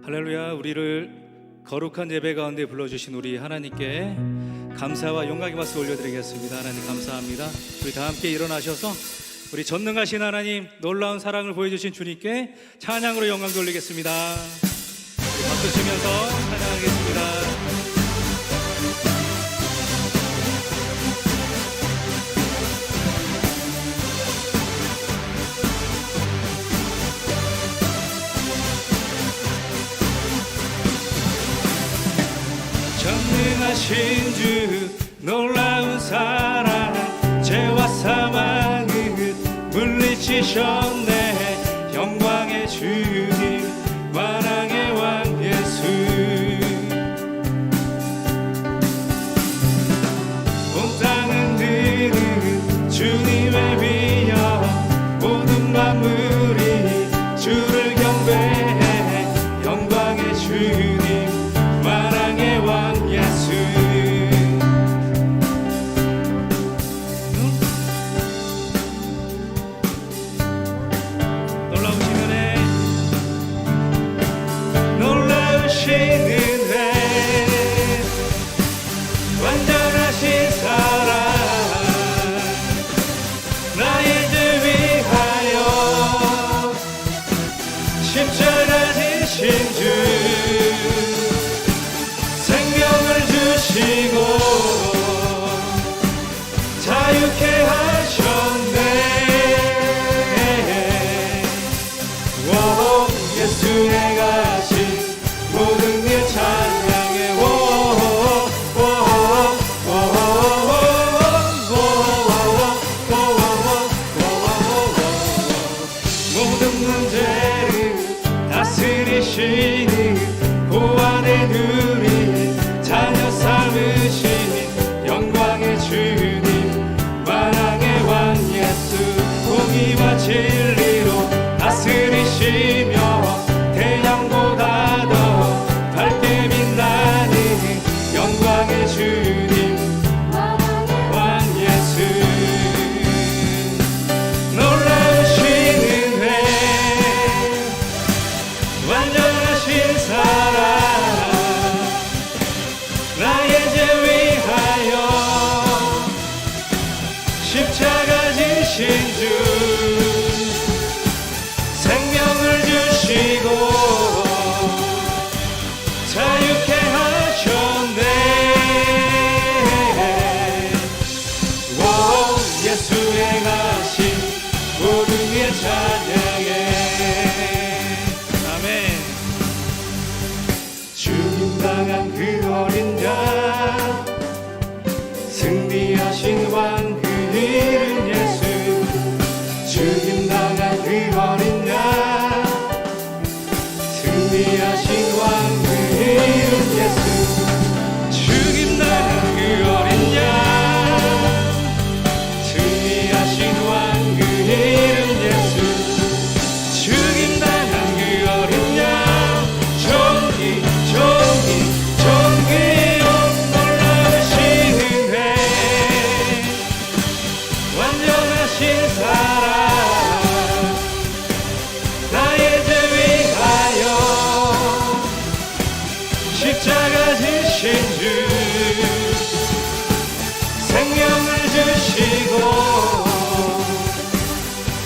할렐루야. 우리를 거룩한 예배 가운데 불러주신 우리 하나님께 감사와 영광의 말씀 올려드리겠습니다. 하나님 감사합니다. 우리 다 함께 일어나셔서 우리 전능하신 하나님, 놀라운 사랑을 보여주신 주님께 찬양으로 영광 돌리겠습니다. 우리 박수 치면서 찬양하겠습니다. 전능하신 주 놀라운 사랑, 죄와 사망을 물리치셨네. 영광의 주님, 만왕의 왕 예수. 온 땅은 드는 주님의 비여, 모든 만물이 주를 경배해. 영광의 주님, 만왕의 왕 예수. 놀라우신 은혜, 놀라우신 은혜, 완전하신 사랑, 나의 죄 위하여 십자가 지신 주, 주시고 자유케 하셨네. 오, 예수의 가신 모든 일 찬양해. 오, 오, 오, 오, 모든 문제를 다스리시니 보안의 누리 자녀 삼으신 영광의 주님, 만왕의 왕 예수. 공의와 진리로 다스리시며 태양보다 더 밝게 빛나는 영광의 주님, 왕 예수. 놀라우신 은혜, 완전하신 사랑, 나의 죄 위하여 십자가 지신 주, 생명을 주시고 자유케 하셨네. 오, 예수의 가신 모든 일 찬양해. 아멘. 주님 당한 그 어린 양, 승리하신 왕 그 이름 예수. 주님 당한 그 어린 양, 승리하신 왕 그 이름 예수. 주님 당한 그 어린 양, 승리하신 왕 그 이름 예수. 주님 당한 그 어린 양, 정의로운 놀라우신 은혜, 완전하신 사랑, 나의 죄 위하여 십자가 지신 주, 생명을 주시고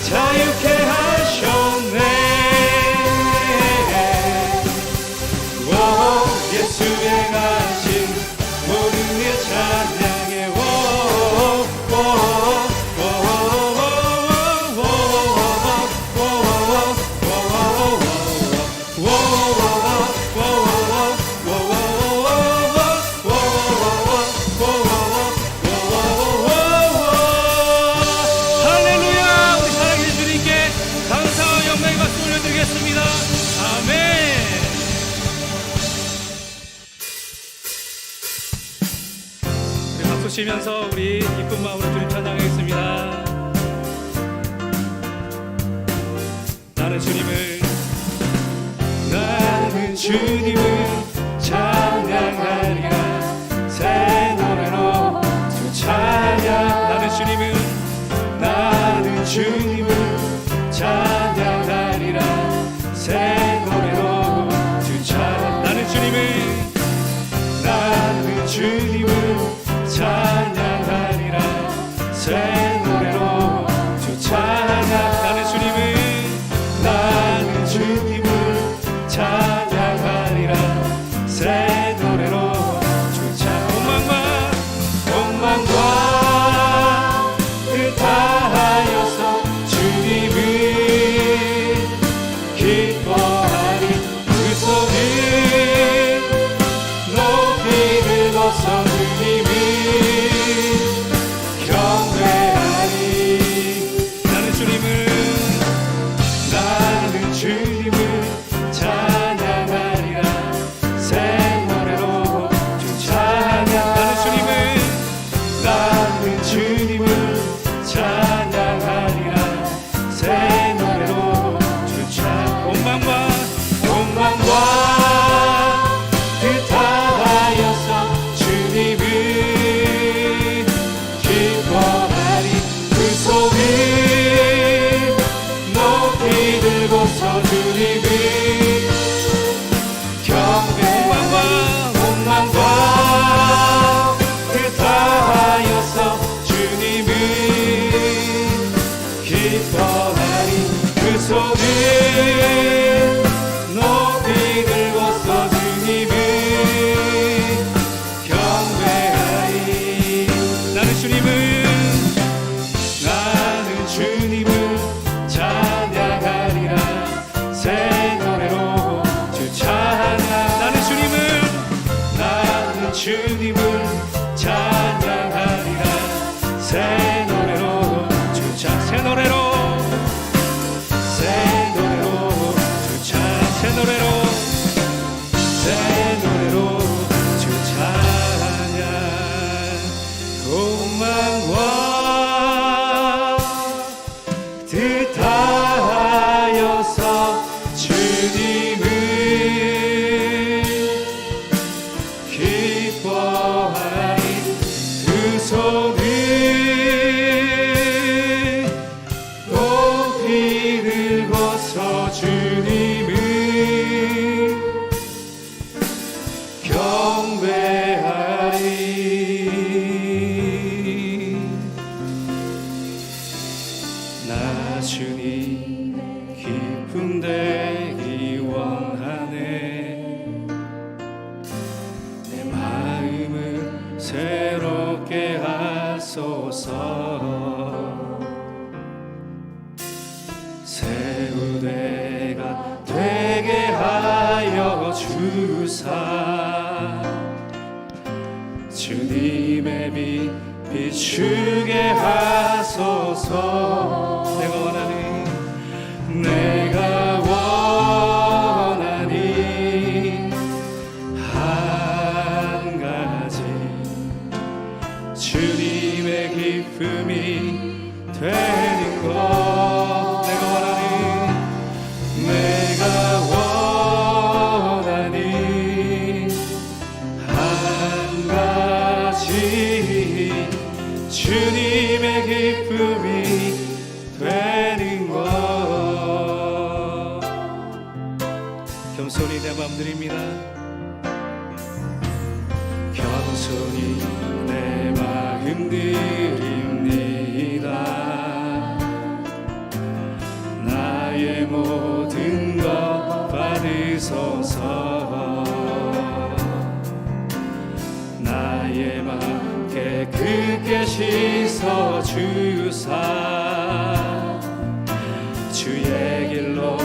자유케 하셨네. 예수의 가신 모든 일 찬양해. 오, 오, 오, 오, 할렐루야. 우리 사랑해 주님께 감사와 영광의 박수 올려드리겠습니다. 아멘. 치면서 우리 기쁜 마음으로 주님 찬양하겠습니다. 나는 주님을 찬양하리라. 새 노래로 주 찬양. 나는 주님을 찬양하리라. 새 노래로 주 찬양. 나는 주님을 찬양하리라. 새 노래로 주 찬양. 나는 주님을 찬양하리라. 새 노래로 주 찬양. 원망과 다하여서 주님을 기뻐하리. 그 속에 높이 들고서 주님을 경배하리. 나는 주님을 찬양하리라. 새 노래로 주 찬양. 나는 주님을 찬양하리라. 새 노래로 주 찬양. 원망과 다하여서 주님을 기뻐하리. 그 속에 높이 들고서 주님을 경배. 원망과 다하여서 주님을 기뻐하리. 그 속에 높이 들고서 주님을 경배하리. 나는 주님을 찬양하리라. 새 노래로 주 찬양. 나는 주님을 찬양하리라. 새 노래로 주 찬양. 새 노래로 주 찬양. 새 노래로 주 찬양. 고마워 뜻하여서 주님을 기뻐하리. 그 속에 높이 들고서 주님을 경배하리. 나 주님 기쁨 되기 원하네. 내 마음을 새롭게 하소서. 새 우대가 되게 하여 주사. 주님의 빛 비추게 하소서. 내가 원하니 한 가지. 주님의 기쁨이 되는 것. 내가 원하니 한 가지. 주님의 기쁨이 되는 것. 겸손히 내 마음 드립니다. 겸손히 내 마음 드립니다. 나의 모든 것 받으소서. 나의 마음 깨끗게 씻어 주사. 주의 길로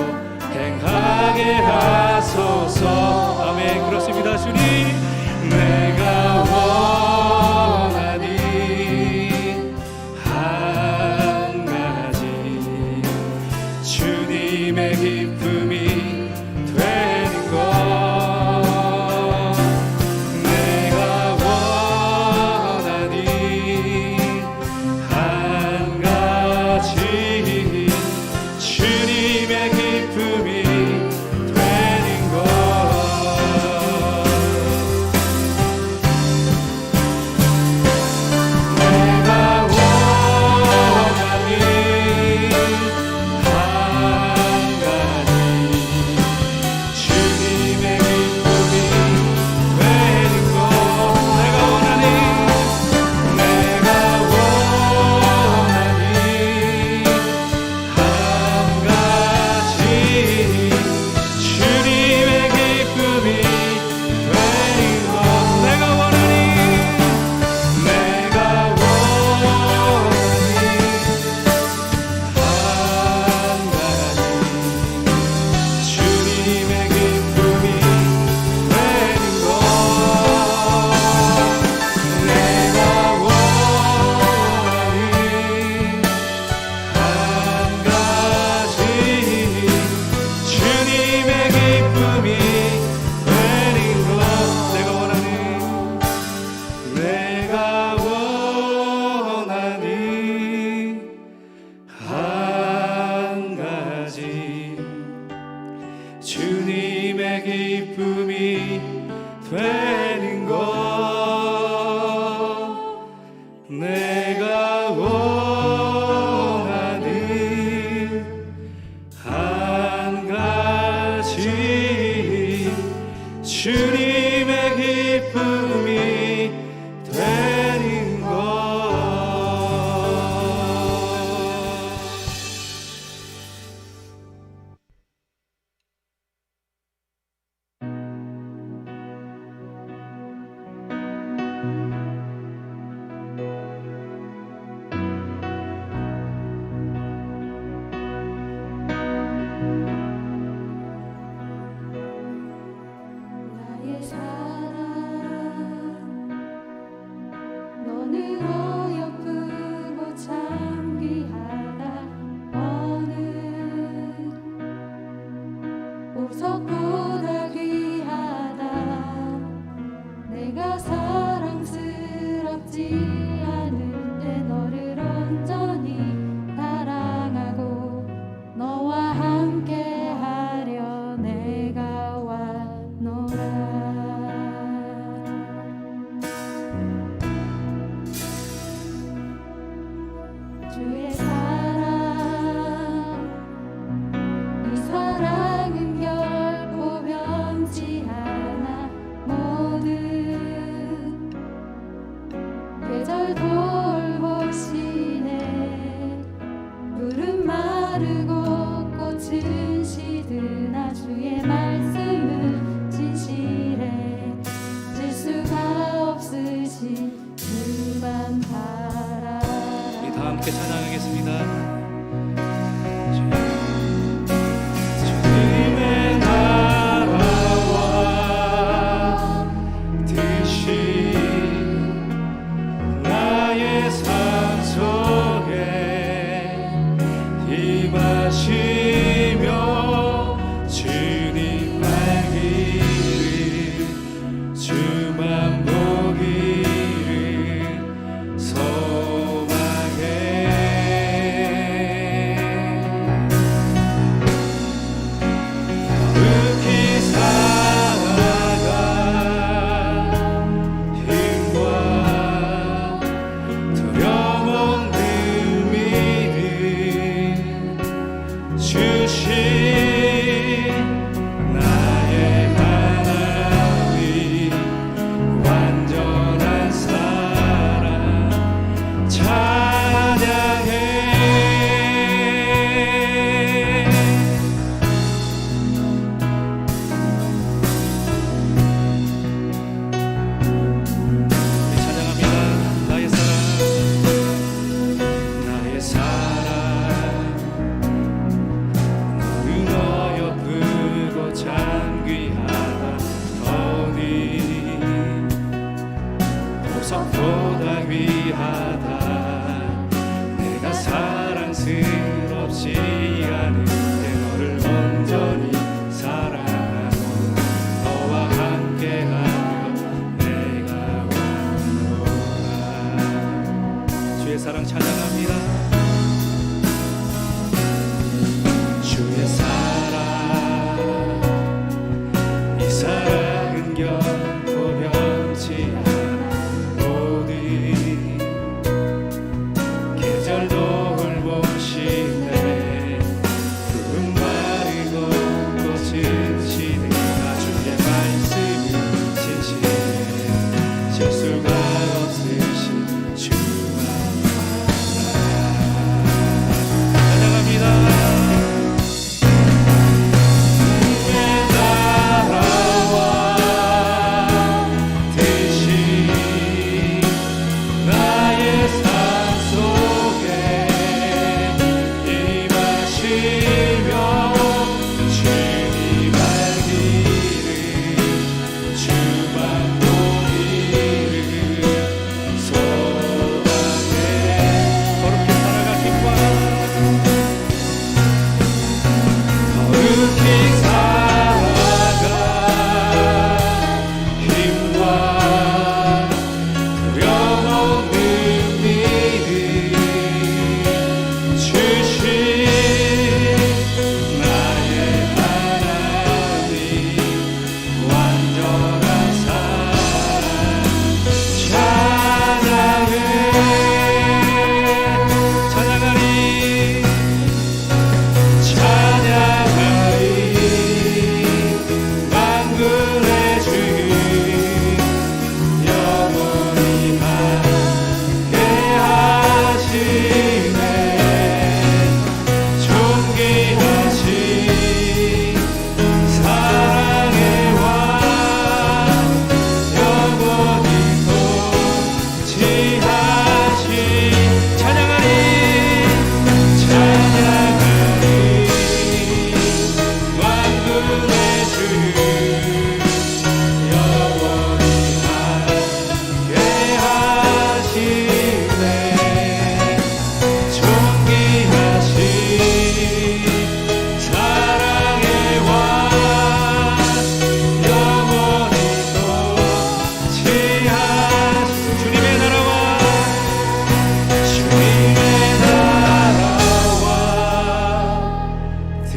행하게 하소서. 아멘. 그렇습니다. 주님, 내가 원하니 한 가지. 주님의 기쁨이 되는 것. 내가 원하니 한 가지. 주님의 기쁨이 되는 것. 내가 원하니 한 가지. 주님의 기쁨이 되는 것 내가 원하는 한 가지 주님의 기쁨이 되는 것 나의 사랑 너는 어여쁘고 참 귀하다 너는 보석보다 귀하다 내가 사랑스럽지 않은데 너를 온전히 사랑하고 너와 함께 하려 내가 왔노라 주의 사랑 이 사랑은 결코 변치 않아 모든 계절 돌보시네 물은 마르고 꽃은 시드나 주의 말씀은 진실해 질 수가 없으신 주만 바라 우리 다 함께 찬양하겠습니다. 주님의 나라와 뜻이 나의 삶 속에 임하시며 주님 알기를 주만 보기를 소망해 거룩히 살아가 힘과 두려움 없는 믿음 주신 나의 하나님 완전한 사랑 찬양해 우리 찬양합니다. 나의 사랑 나의 사랑 너는 어여쁘고 참 귀하다 너는 보석보다 귀하다 내가 사랑스럽지 않은데 너를 온전히 사랑하고 너와 함께하며 내가 왔노라 주의 사랑 찬양합니다. 주의 사랑 이 사랑은 결코 변치 않아 모든 계절도 홀보시네 푸른 마르고 꽃은 시드나 주의 말씀은 진실해 질 수가 없으신 주만 찬양합니다. 주신 나의 하나님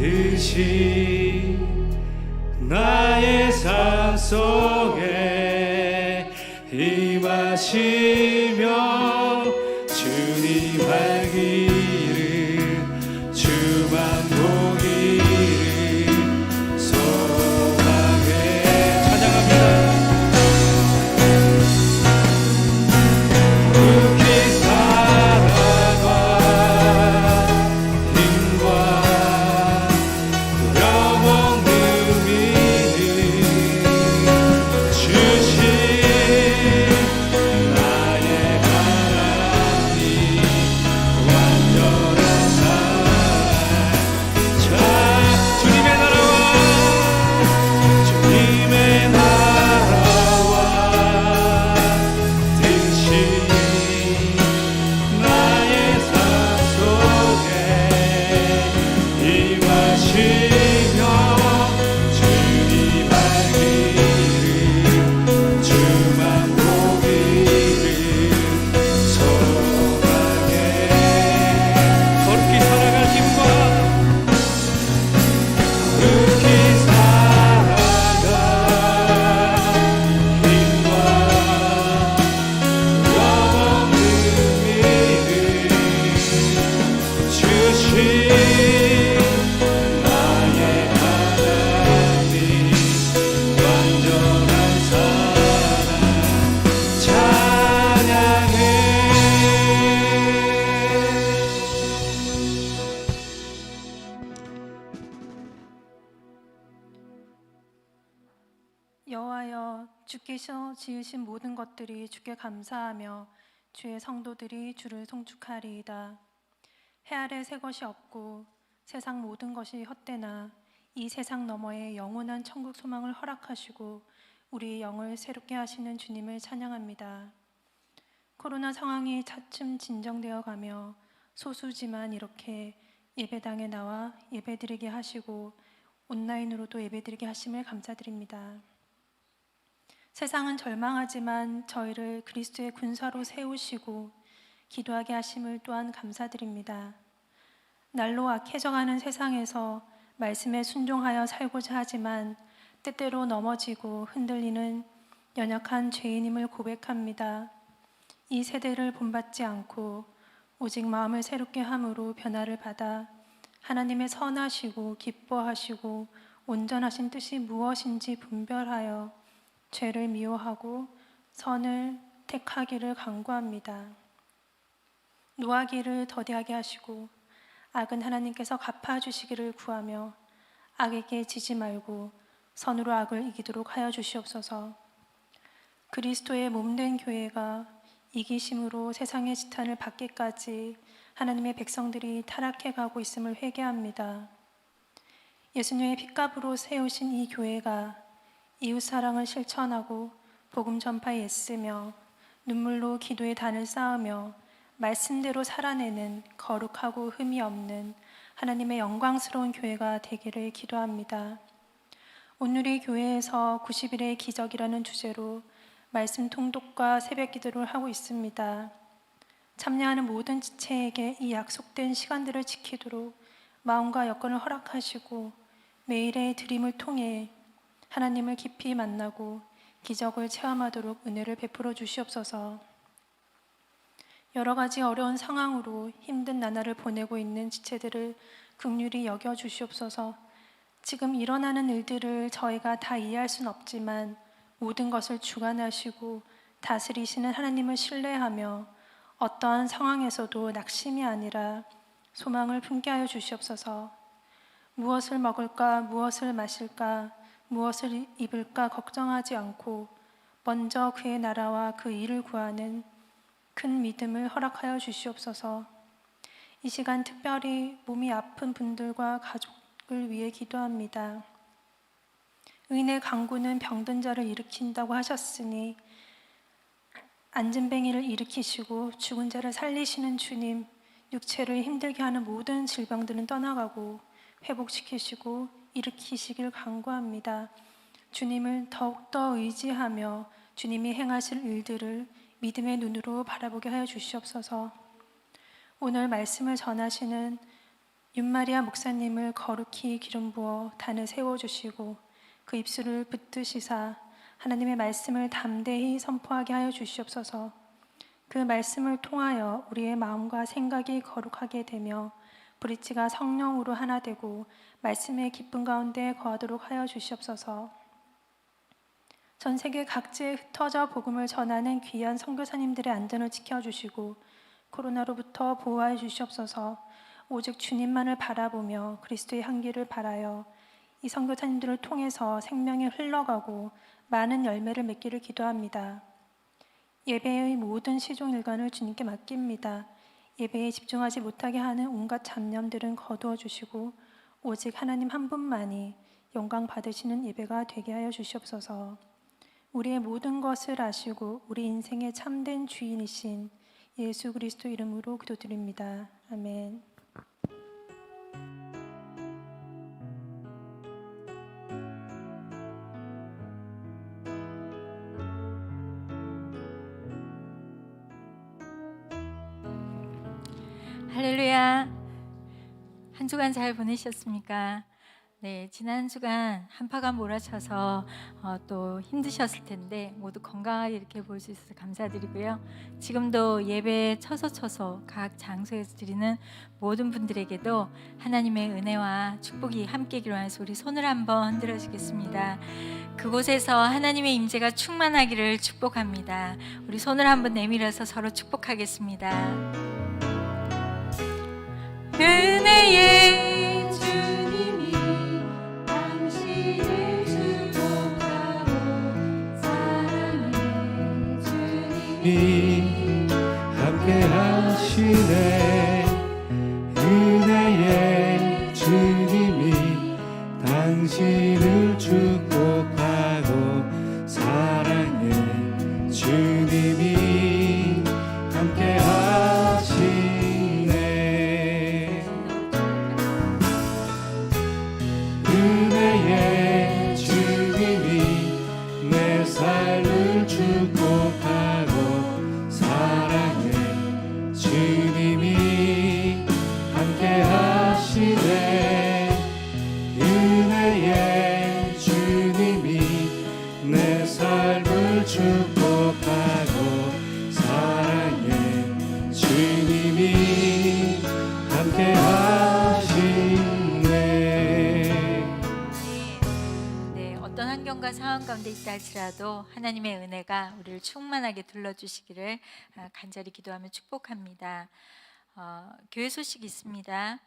뜻이 나의 삶 속에 임하시며 주님 할 길을 주만 보기를 소망해. 찬양합니다. 굳게 살아가 힘과 두려움없는 믿음 주신 나의 하나님 완전한 사랑. 자, 주님의 나라와 주님의 나라와 뜻이 나의 삶 속에 임하시며 주님 할 길을 주만 보기를 소망해. 거룩히 살아갈 힘과 거룩히 살아갈 힘과 두려움없는 믿음 주신 나의 하나님 완전한 사랑 찬양해. 여호와여, 주께서 지으신 모든 것들이 주께 감사하며 주의 성도들이 주를 송축하리이다. 해 아래 새 것이 없고 세상 모든 것이 헛되나 이 세상 너머에 영원한 천국 소망을 허락하시고 우리의 영을 새롭게 하시는 주님을 찬양합니다. 코로나 상황이 차츰 진정되어 가며 소수지만 이렇게 예배당에 나와 예배드리게 하시고 온라인으로도 예배드리게 하심을 감사드립니다. 세상은 절망하지만 저희를 그리스도의 군사로 세우시고 기도하게 하심을 또한 감사드립니다. 날로 악해져가는 세상에서 말씀에 순종하여 살고자 하지만 때때로 넘어지고 흔들리는 연약한 죄인임을 고백합니다. 이 세대를 본받지 않고 오직 마음을 새롭게 함으로 변화를 받아 하나님의 선하시고 기뻐하시고 온전하신 뜻이 무엇인지 분별하여 죄를 미워하고 선을 택하기를 간구합니다. 노하기를 더디하게 하시고 악은 하나님께서 갚아주시기를 구하며 악에게 지지 말고 선으로 악을 이기도록 하여 주시옵소서. 그리스도의 몸된 교회가 이기심으로 세상의 지탄을 받기까지 하나님의 백성들이 타락해 가고 있음을 회개합니다. 예수님의 핏값으로 세우신 이 교회가 이웃사랑을 실천하고 복음 전파에 애쓰며 눈물로 기도의 단을 쌓으며 말씀대로 살아내는 거룩하고 흠이 없는 하나님의 영광스러운 교회가 되기를 기도합니다. 오늘이 교회에서 90일의 기적이라는 주제로 말씀 통독과 새벽 기도를 하고 있습니다. 참여하는 모든 지체에게 이 약속된 시간들을 지키도록 마음과 여건을 허락하시고 매일의 드림을 통해 하나님을 깊이 만나고 기적을 체험하도록 은혜를 베풀어 주시옵소서. 여러 가지 어려운 상황으로 힘든 나날을 보내고 있는 지체들을 긍휼히 여겨 주시옵소서. 지금 일어나는 일들을 저희가 다 이해할 수는 없지만 모든 것을 주관하시고 다스리시는 하나님을 신뢰하며 어떠한 상황에서도 낙심이 아니라 소망을 품게 하여 주시옵소서. 무엇을 먹을까, 무엇을 마실까, 무엇을 입을까 걱정하지 않고 먼저 그의 나라와 그 일을 구하는 큰 믿음을 허락하여 주시옵소서. 이 시간 특별히 몸이 아픈 분들과 가족을 위해 기도합니다. 의인의 강구는 병든 자를 일으킨다고 하셨으니 안진뱅이를 일으키시고 죽은 자를 살리시는 주님, 육체를 힘들게 하는 모든 질병들은 떠나가고 회복시키시고 일으키시길 간구합니다. 주님을 더욱더 의지하며 주님이 행하실 일들을 믿음의 눈으로 바라보게 하여 주시옵소서. 오늘 말씀을 전하시는 윤마리아 목사님을 거룩히 기름 부어 단에 세워주시고 그 입술을 붙드시사 하나님의 말씀을 담대히 선포하게 하여 주시옵소서. 그 말씀을 통하여 우리의 마음과 생각이 거룩하게 되며 브릿지가 성령으로 하나 되고 말씀의 기쁨 가운데 거하도록 하여 주시옵소서. 전 세계 각지에 흩어져 복음을 전하는 귀한 선교사님들의 안전을 지켜주시고 코로나로부터 보호하여 주시옵소서. 오직 주님만을 바라보며 그리스도의 향기를 바라여 이 선교사님들을 통해서 생명이 흘러가고 많은 열매를 맺기를 기도합니다. 예배의 모든 시종 일관을 주님께 맡깁니다. 예배에 집중하지 못하게 하는 온갖 잡념들은 거두어 주시고 오직 하나님 한 분만이 영광 받으시는 예배가 되게 하여 주시옵소서. 우리의 모든 것을 아시고 우리 인생의 참된 주인이신 예수 그리스도 이름으로 기도드립니다. 아멘. 할렐루야. 한 주간 잘 보내셨습니까? 네, 지난 주간 한파가 몰아쳐서 또 힘드셨을 텐데 모두 건강하게 이렇게 볼 수 있어서 감사드리고요. 지금도 예배 처소처소 각 장소에서 드리는 모든 분들에게도 하나님의 은혜와 축복이 함께 기원해서 우리 손을 한번 흔들어 주겠습니다. 그곳에서 하나님의 임재가 충만하기를 축복합니다. 우리 손을 한번 내밀어서 서로 축복하겠습니다. 은혜의 주님이 당신을 축복하고 사랑의 주님이 함께 하시네. 은혜의 주님이 당신을 축복하고 사랑의 주님이 함께 하시네. 은혜의 주님이 내 삶을 축복하고 사랑의 주님이 함께 하시네. 은혜의 주님이 내 삶을 축복하고 사랑의 주님이 함께 하시네. 네, 어떤 환경과 상황 가운데 있다 할지라도 하나님의 은혜가 우리를 충만하게 둘러주시기를 간절히 기도하며 축복합니다. 교회 소식이 있습니다.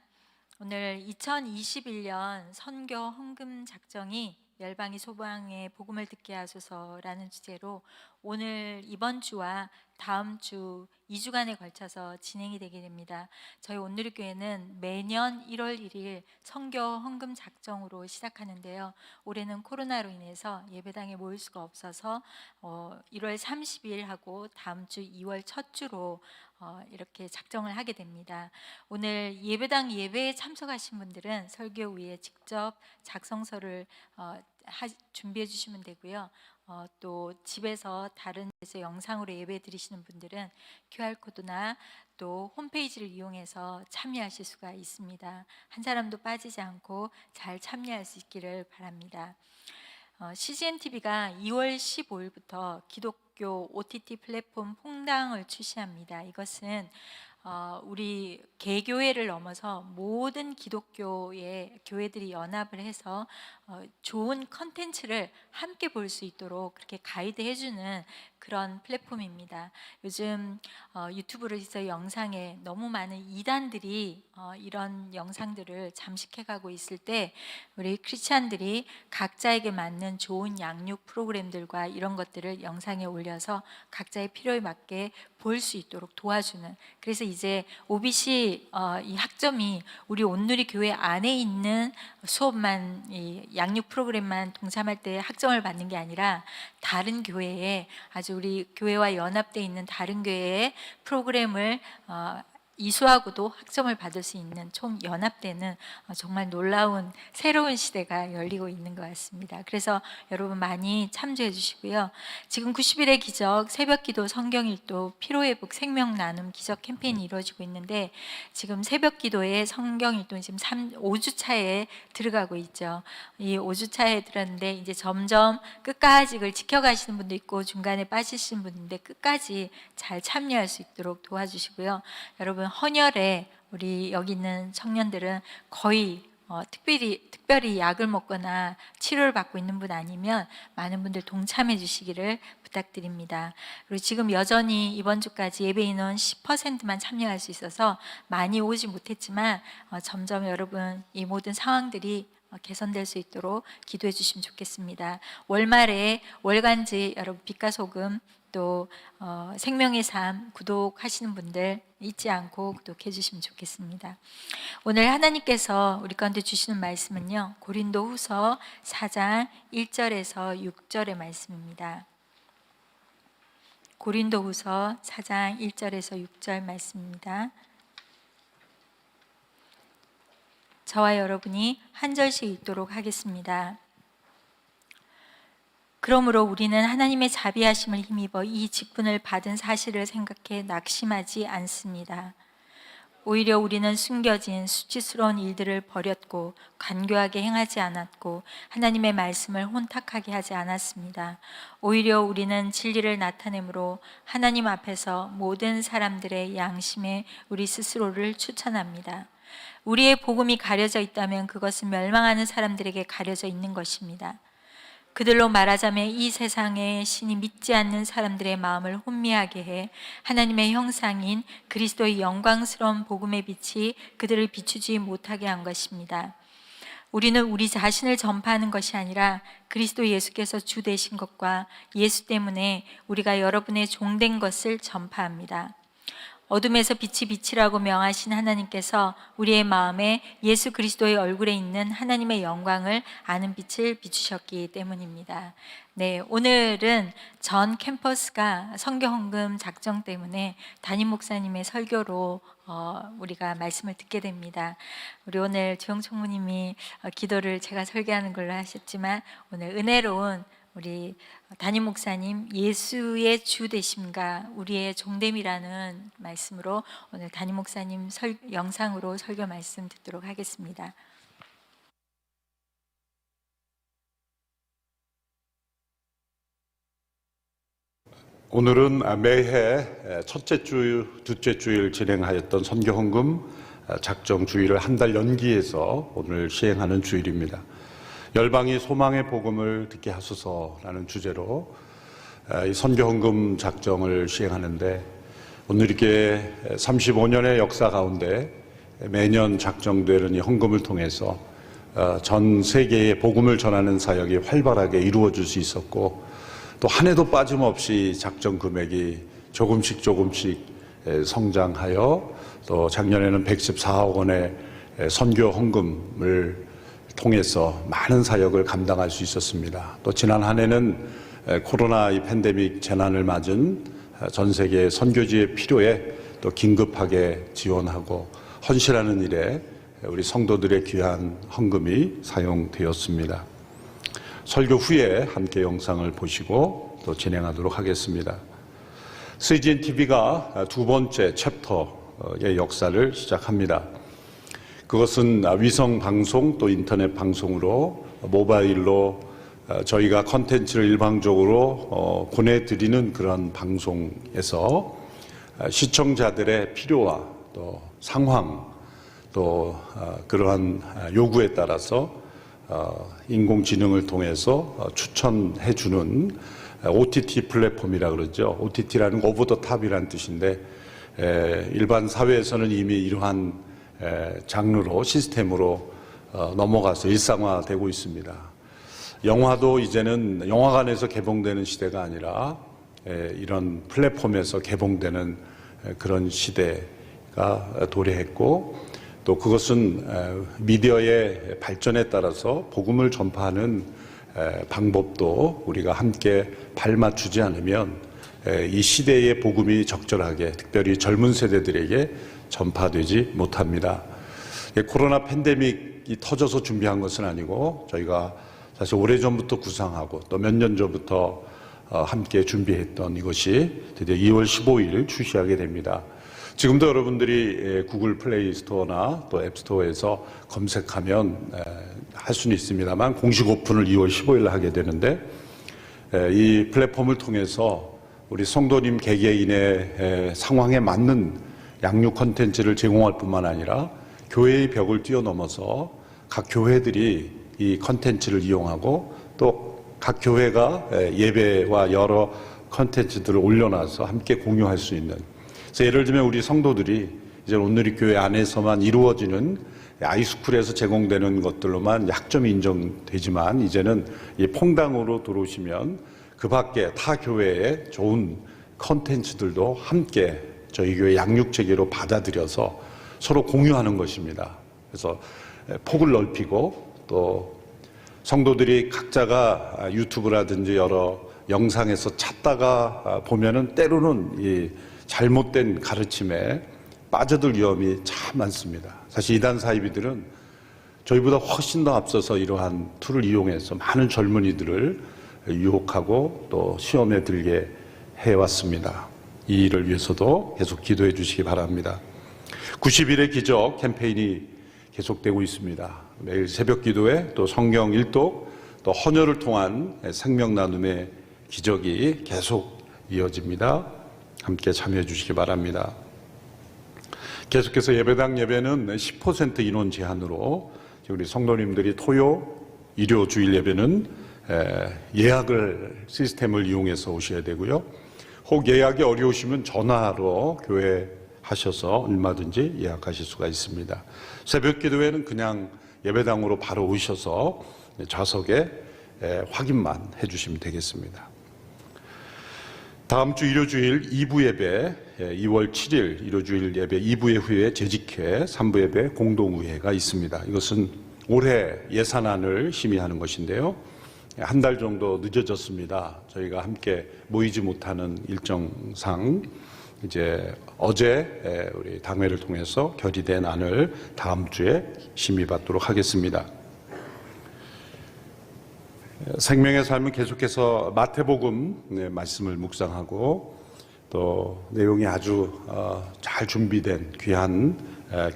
오늘 2021년 선교 헌금 작정이 열방이 소방의 복음을 듣게 하소서라는 주제로 오늘 이번 주와 다음 주 2주간에 걸쳐서 진행이 되게 됩니다. 저희 온누리교회는 매년 1월 1일 선교 헌금 작정으로 시작하는데요. 올해는 코로나로 인해서 예배당에 모일 수가 없어서 1월 30일 하고 다음 주 2월 첫 주로 이렇게 작정을 하게 됩니다. 오늘 예배당 예배에 참석하신 분들은 설교 후에 직접 작성서를 준비해 주시면 되고요. 또 집에서 다른 데서 영상으로 예배 드리시는 분들은 QR코드나 또 홈페이지를 이용해서 참여하실 수가 있습니다. 한 사람도 빠지지 않고 잘 참여할 수 있기를 바랍니다. CGN TV가 2월 15일부터 기독교 OTT 플랫폼 퐁당을 출시합니다. 이것은 우리 개교회를 넘어서 모든 기독교의 교회들이 연합을 해서 좋은 컨텐츠를 함께 볼 수 있도록 그렇게 가이드해주는 그런 플랫폼입니다. 요즘 유튜브에서 영상에 너무 많은 이단들이 이런 영상들을 잠식해가고 있을 때 우리 크리스찬들이 각자에게 맞는 좋은 양육 프로그램들과 이런 것들을 영상에 올려서 각자의 필요에 맞게 볼 수 있도록 도와주는, 그래서 이제 OBC 이 학점이 우리 온누리 교회 안에 있는 수업만, 이 양육 프로그램만 동참할 때 학점을 받는 게 아니라 다른 교회에, 아주 우리 교회와 연합되어 있는 다른 교회의 프로그램을 이수하고도 학점을 받을 수 있는 총 연합되는 정말 놀라운 새로운 시대가 열리고 있는 것 같습니다. 그래서 여러분 많이 참조해 주시고요. 지금 90일의 기적, 새벽기도, 성경일도, 피로회복, 생명나눔 기적 캠페인이 이루어지고 있는데 지금 새벽기도의 성경일도는 지금 5주차에 들어가고 있죠. 이 5주차에 들었는데 이제 점점 끝까지 그걸 지켜가시는 분도 있고 중간에 빠지시는 분인데 끝까지 잘 참여할 수 있도록 도와주시고요. 여러분 헌혈에 우리 여기 있는 청년들은 거의 특별히 약을 먹거나 치료를 받고 있는 분 아니면 많은 분들 동참해 주시기를 부탁드립니다. 그리고 지금 여전히 이번 주까지 예배 인원 10%만 참여할 수 있어서 많이 오지 못했지만 점점 여러분 이 모든 상황들이 개선될 수 있도록 기도해 주시면 좋겠습니다. 월말에 월간지 여러분 빛과 소금 또 생명의 삶 구독하시는 분들 잊지 않고 구독해 주시면 좋겠습니다. 오늘 하나님께서 우리 가운데 주시는 말씀은요, 고린도후서 4장 1절에서 6절의 말씀입니다. 고린도후서 4장 1절에서 6절 말씀입니다. 저와 여러분이 한 절씩 읽도록 하겠습니다. 그러므로 우리는 하나님의 자비하심을 힘입어 이 직분을 받은 사실을 생각해 낙심하지 않습니다. 오히려 우리는 숨겨진 수치스러운 일들을 버렸고 간교하게 행하지 않았고 하나님의 말씀을 혼탁하게 하지 않았습니다. 오히려 우리는 진리를 나타내므로 하나님 앞에서 모든 사람들의 양심에 우리 스스로를 추천합니다. 우리의 복음이 가려져 있다면 그것은 멸망하는 사람들에게 가려져 있는 것입니다. 그들로 말하자면 이 세상에 신이 믿지 않는 사람들의 마음을 혼미하게 해 하나님의 형상인 그리스도의 영광스러운 복음의 빛이 그들을 비추지 못하게 한 것입니다. 우리는 우리 자신을 전파하는 것이 아니라 그리스도 예수께서 주 되신 것과 예수 때문에 우리가 여러분의 종된 것을 전파합니다. 어둠에서 빛이 빛이라고 명하신 하나님께서 우리의 마음에 예수 그리스도의 얼굴에 있는 하나님의 영광을 아는 빛을 비추셨기 때문입니다. 네, 오늘은 전 캠퍼스가 선교헌금 작정 때문에 담임 목사님의 설교로 우리가 말씀을 듣게 됩니다. 우리 오늘 주영 총무님이 기도를 제가 설교하는 걸로 하셨지만 오늘 은혜로운 우리 담임 목사님 예수의 주 되심과 우리의 종됨이라는 말씀으로 오늘 담임 목사님 영상으로 설교 말씀 듣도록 하겠습니다. 오늘은 매해 첫째 주, 둘째 주일 진행하였던 선교헌금 작정 주일을 한 달 연기해서 오늘 시행하는 주일입니다. 열방이 소망의 복음을 듣게 하소서라는 주제로 이 선교헌금 작정을 시행하는데 오늘 이렇게 35년의 역사 가운데 매년 작정되는 이 헌금을 통해서 전 세계에 복음을 전하는 사역이 활발하게 이루어질 수 있었고 또 한 해도 빠짐없이 작정 금액이 조금씩 성장하여 또 작년에는 114억 원의 선교 헌금을 통해서 많은 사역을 감당할 수 있었습니다. 또 지난 한 해는 코로나 이 팬데믹 재난을 맞은 전 세계 선교지의 필요에 또 긴급하게 지원하고 헌신하는 일에 우리 성도들의 귀한 헌금이 사용되었습니다. 설교 후에 함께 영상을 보시고 또 진행하도록 하겠습니다. CGN TV가 두 번째 챕터의 역사를 시작합니다. 그것은 위성 방송 또 인터넷 방송으로 모바일로 저희가 컨텐츠를 일방적으로 보내드리는 그런 방송에서 시청자들의 필요와 또 상황 또 그러한 요구에 따라서 인공지능을 통해서 추천해주는 OTT 플랫폼이라 그러죠. OTT라는 오버 더 탑이라는 뜻인데 일반 사회에서는 이미 이러한 장르로 시스템으로 넘어가서 일상화되고 있습니다. 영화도 이제는 영화관에서 개봉되는 시대가 아니라 이런 플랫폼에서 개봉되는 그런 시대가 도래했고 또 그것은 미디어의 발전에 따라서 복음을 전파하는 방법도 우리가 함께 발맞추지 않으면 이 시대의 복음이 적절하게 특별히 젊은 세대들에게 전파되지 못합니다. 코로나 팬데믹이 터져서 준비한 것은 아니고 저희가 사실 오래전부터 구상하고 또 몇 년 전부터 함께 준비했던 이것이 드디어 2월 15일 출시하게 됩니다. 지금도 여러분들이 구글 플레이 스토어나 또 앱 스토어에서 검색하면 할 수는 있습니다만 공식 오픈을 2월 15일 하게 되는데 이 플랫폼을 통해서 우리 성도님 개개인의 상황에 맞는 양육 콘텐츠를 제공할 뿐만 아니라 교회의 벽을 뛰어넘어서 각 교회들이 이 콘텐츠를 이용하고 또 각 교회가 예배와 여러 콘텐츠들을 올려놔서 함께 공유할 수 있는, 그래서 예를 들면 우리 성도들이 이제 오늘이 교회 안에서만 이루어지는 아이스쿨에서 제공되는 것들로만 약점이 인정되지만 이제는 이 퐁당으로 들어오시면 그 밖에 타 교회의 좋은 콘텐츠들도 함께 저희 교회 양육체계로 받아들여서 서로 공유하는 것입니다. 그래서 폭을 넓히고 또 성도들이 각자가 유튜브라든지 여러 영상에서 찾다가 보면은 때로는 이 잘못된 가르침에 빠져들 위험이 참 많습니다. 사실 이단 사이비들은 저희보다 훨씬 더 앞서서 이러한 툴을 이용해서 많은 젊은이들을 유혹하고 또 시험에 들게 해왔습니다. 이 일을 위해서도 계속 기도해 주시기 바랍니다. 90일의 기적 캠페인이 계속되고 있습니다. 매일 새벽 기도회, 또 성경 일독, 또 헌혈을 통한 생명 나눔의 기적이 계속 이어집니다. 함께 참여해 주시기 바랍니다. 계속해서 예배당 예배는 10% 인원 제한으로 우리 성도님들이 토요, 일요, 주일 예배는 예약을 시스템을 이용해서 오셔야 되고요. 혹 예약이 어려우시면 전화로 교회 하셔서 얼마든지 예약하실 수가 있습니다. 새벽 기도회는 그냥 예배당으로 바로 오셔서 좌석에 확인만 해주시면 되겠습니다. 다음 주 일요주일 2부 예배, 2월 7일 일요주일 예배 2부 후에 재직회, 3부 예배 공동의회가 있습니다. 이것은 올해 예산안을 심의하는 것인데요. 한 달 정도 늦어졌습니다. 저희가 함께 모이지 못하는 일정상 이제 어제 우리 당회를 통해서 결의된 안을 다음 주에 심의받도록 하겠습니다. 생명의 삶은 계속해서 마태복음 말씀을 묵상하고 또 내용이 아주 잘 준비된 귀한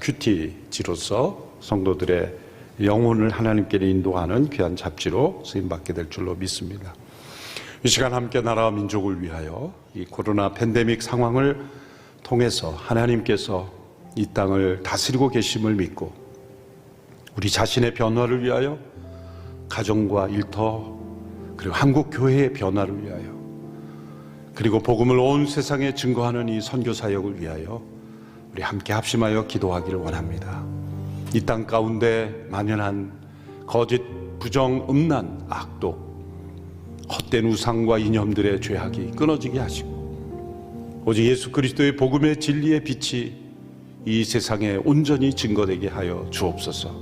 큐티지로서 성도들의 영혼을 하나님께 인도하는 귀한 잡지로 쓰임받게 될 줄로 믿습니다. 이 시간 함께 나라와 민족을 위하여 이 코로나 팬데믹 상황을 통해서 하나님께서 이 땅을 다스리고 계심을 믿고 우리 자신의 변화를 위하여 가정과 일터 그리고 한국 교회의 변화를 위하여 그리고 복음을 온 세상에 증거하는 이 선교 사역을 위하여 우리 함께 합심하여 기도하기를 원합니다. 이 땅 가운데 만연한 거짓, 부정, 음란, 악독, 헛된 우상과 이념들의 죄악이 끊어지게 하시고 오직 예수 그리스도의 복음의 진리의 빛이 이 세상에 온전히 증거되게 하여 주옵소서.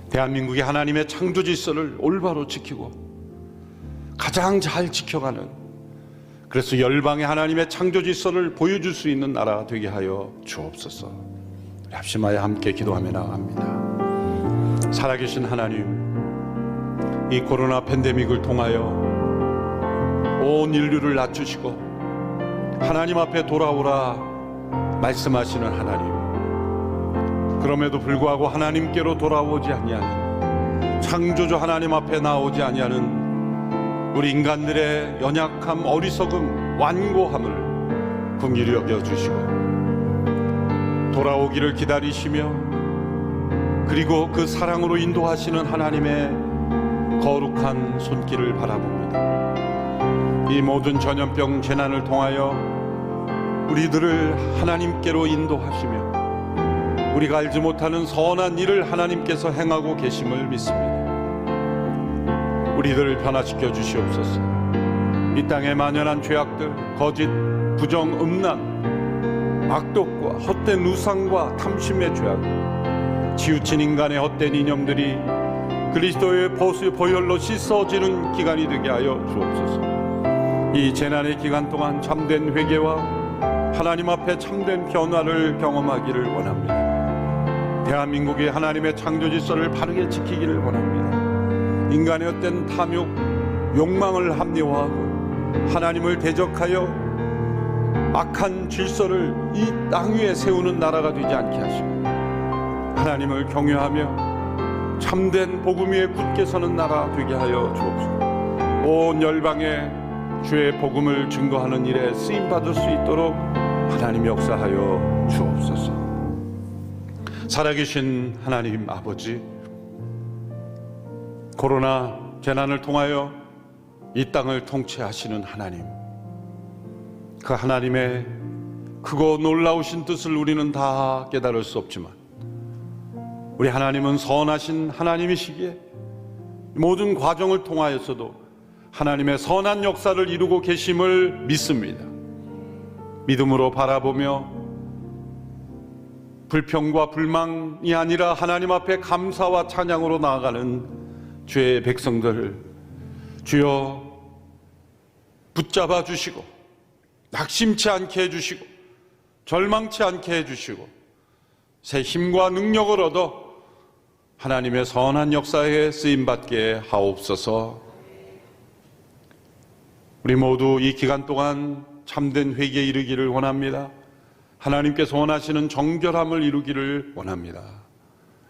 대한민국이 하나님의 창조 질서를 올바로 지키고 가장 잘 지켜가는, 그래서 열방에 하나님의 창조 질서를 보여줄 수 있는 나라가 되게 하여 주옵소서. 합심하여 함께 기도하며 나아갑니다. 살아계신 하나님, 이 코로나 팬데믹을 통하여 온 인류를 낮추시고 하나님 앞에 돌아오라 말씀하시는 하나님, 그럼에도 불구하고 하나님께로 돌아오지 아니하는, 창조주 하나님 앞에 나오지 아니하는 우리 인간들의 연약함, 어리석음, 완고함을 긍휼히 여겨주시고 돌아오기를 기다리시며 그리고 그 사랑으로 인도하시는 하나님의 거룩한 손길을 바라봅니다. 이 모든 전염병 재난을 통하여 우리들을 하나님께로 인도하시며 우리가 알지 못하는 선한 일을 하나님께서 행하고 계심을 믿습니다. 우리들을 변화시켜 주시옵소서. 이 땅에 만연한 죄악들, 거짓, 부정, 음란, 악독과 헛된 우상과 탐심의 죄악, 치우친 인간의 헛된 이념들이 그리스도의 보혈로 씻어지는 기간이 되게 하여 주옵소서. 이 재난의 기간 동안 참된 회개와 하나님 앞에 참된 변화를 경험하기를 원합니다. 대한민국이 하나님의 창조 질서를 바르게 지키기를 원합니다. 인간의 헛된 탐욕, 욕망을 합리화하고 하나님을 대적하여 악한 질서를 이 땅 위에 세우는 나라가 되지 않게 하시고 하나님을 경외하며 참된 복음 위에 굳게 서는 나라 되게 하여 주옵소서. 온 열방에 주의 복음을 증거하는 일에 쓰임받을 수 있도록 하나님 역사하여 주옵소서. 살아계신 하나님 아버지, 코로나 재난을 통하여 이 땅을 통치하시는 하나님, 그 하나님의 크고 놀라우신 뜻을 우리는 다 깨달을 수 없지만 우리 하나님은 선하신 하나님이시기에 모든 과정을 통하여서도 하나님의 선한 역사를 이루고 계심을 믿습니다. 믿음으로 바라보며 불평과 불망이 아니라 하나님 앞에 감사와 찬양으로 나아가는 주의 백성들을 주여 붙잡아 주시고 낙심치 않게 해주시고 절망치 않게 해주시고 새 힘과 능력을 얻어 하나님의 선한 역사에 쓰임받게 하옵소서. 우리 모두 이 기간 동안 참된 회개에 이르기를 원합니다. 하나님께서 원하시는 정결함을 이루기를 원합니다.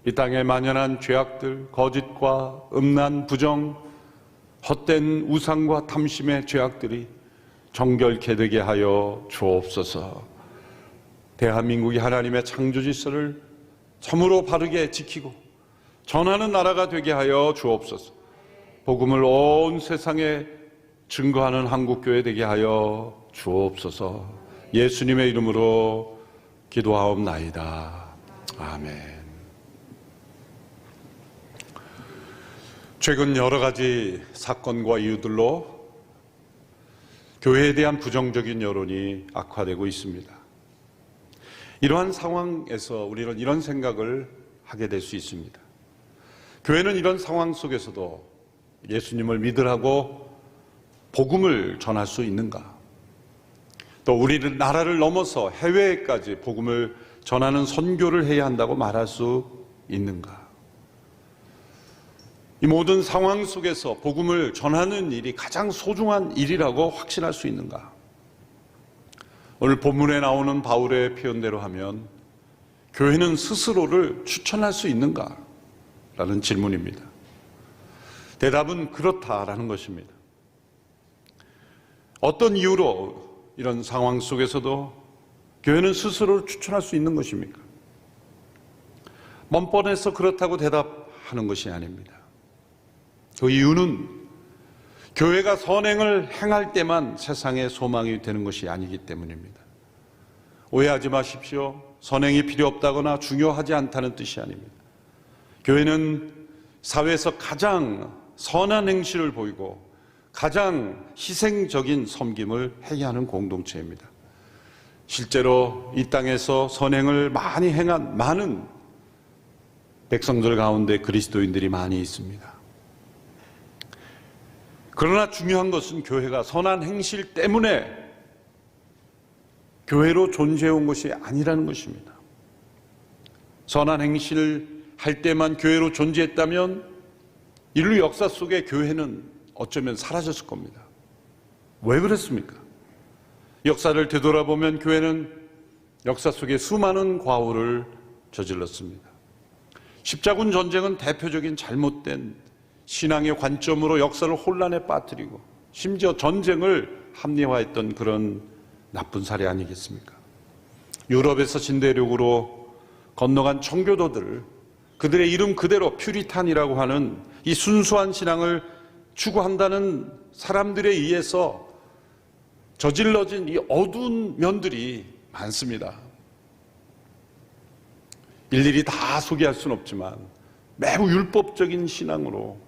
이 땅에 만연한 죄악들, 거짓과 음란, 부정, 헛된 우상과 탐심의 죄악들이 정결케 되게 하여 주옵소서. 대한민국이 하나님의 창조 질서를 참으로 바르게 지키고 전하는 나라가 되게 하여 주옵소서. 복음을 온 세상에 증거하는 한국교회 되게 하여 주옵소서. 예수님의 이름으로 기도하옵나이다. 아멘. 최근 여러 가지 사건과 이유들로 교회에 대한 부정적인 여론이 악화되고 있습니다. 이러한 상황에서 우리는 이런 생각을 하게 될 수 있습니다. 교회는 이런 상황 속에서도 예수님을 믿으라고 복음을 전할 수 있는가? 또 우리는 나라를 넘어서 해외에까지 복음을 전하는 선교를 해야 한다고 말할 수 있는가? 이 모든 상황 속에서 복음을 전하는 일이 가장 소중한 일이라고 확신할 수 있는가? 오늘 본문에 나오는 바울의 표현대로 하면 교회는 스스로를 추천할 수 있는가? 라는 질문입니다. 대답은 그렇다라는 것입니다. 어떤 이유로 이런 상황 속에서도 교회는 스스로를 추천할 수 있는 것입니까? 뻔뻔해서 그렇다고 대답하는 것이 아닙니다. 그 이유는 교회가 선행을 행할 때만 세상의 소망이 되는 것이 아니기 때문입니다. 오해하지 마십시오. 선행이 필요 없다거나 중요하지 않다는 뜻이 아닙니다. 교회는 사회에서 가장 선한 행실을 보이고 가장 희생적인 섬김을 해야 하는 공동체입니다. 실제로 이 땅에서 선행을 많이 행한 많은 백성들 가운데 그리스도인들이 많이 있습니다. 그러나 중요한 것은 교회가 선한 행실 때문에 교회로 존재해온 것이 아니라는 것입니다. 선한 행실을 할 때만 교회로 존재했다면 인류 역사 속에 교회는 어쩌면 사라졌을 겁니다. 왜 그랬습니까? 역사를 되돌아보면 교회는 역사 속에 수많은 과오를 저질렀습니다. 십자군 전쟁은 대표적인 잘못된 신앙의 관점으로 역사를 혼란에 빠뜨리고 심지어 전쟁을 합리화했던 그런 나쁜 사례 아니겠습니까? 유럽에서 진대륙으로 건너간 청교도들, 그들의 이름 그대로 퓨리탄이라고 하는 이 순수한 신앙을 추구한다는 사람들에 의해서 저질러진 이 어두운 면들이 많습니다. 일일이 다 소개할 수는 없지만 매우 율법적인 신앙으로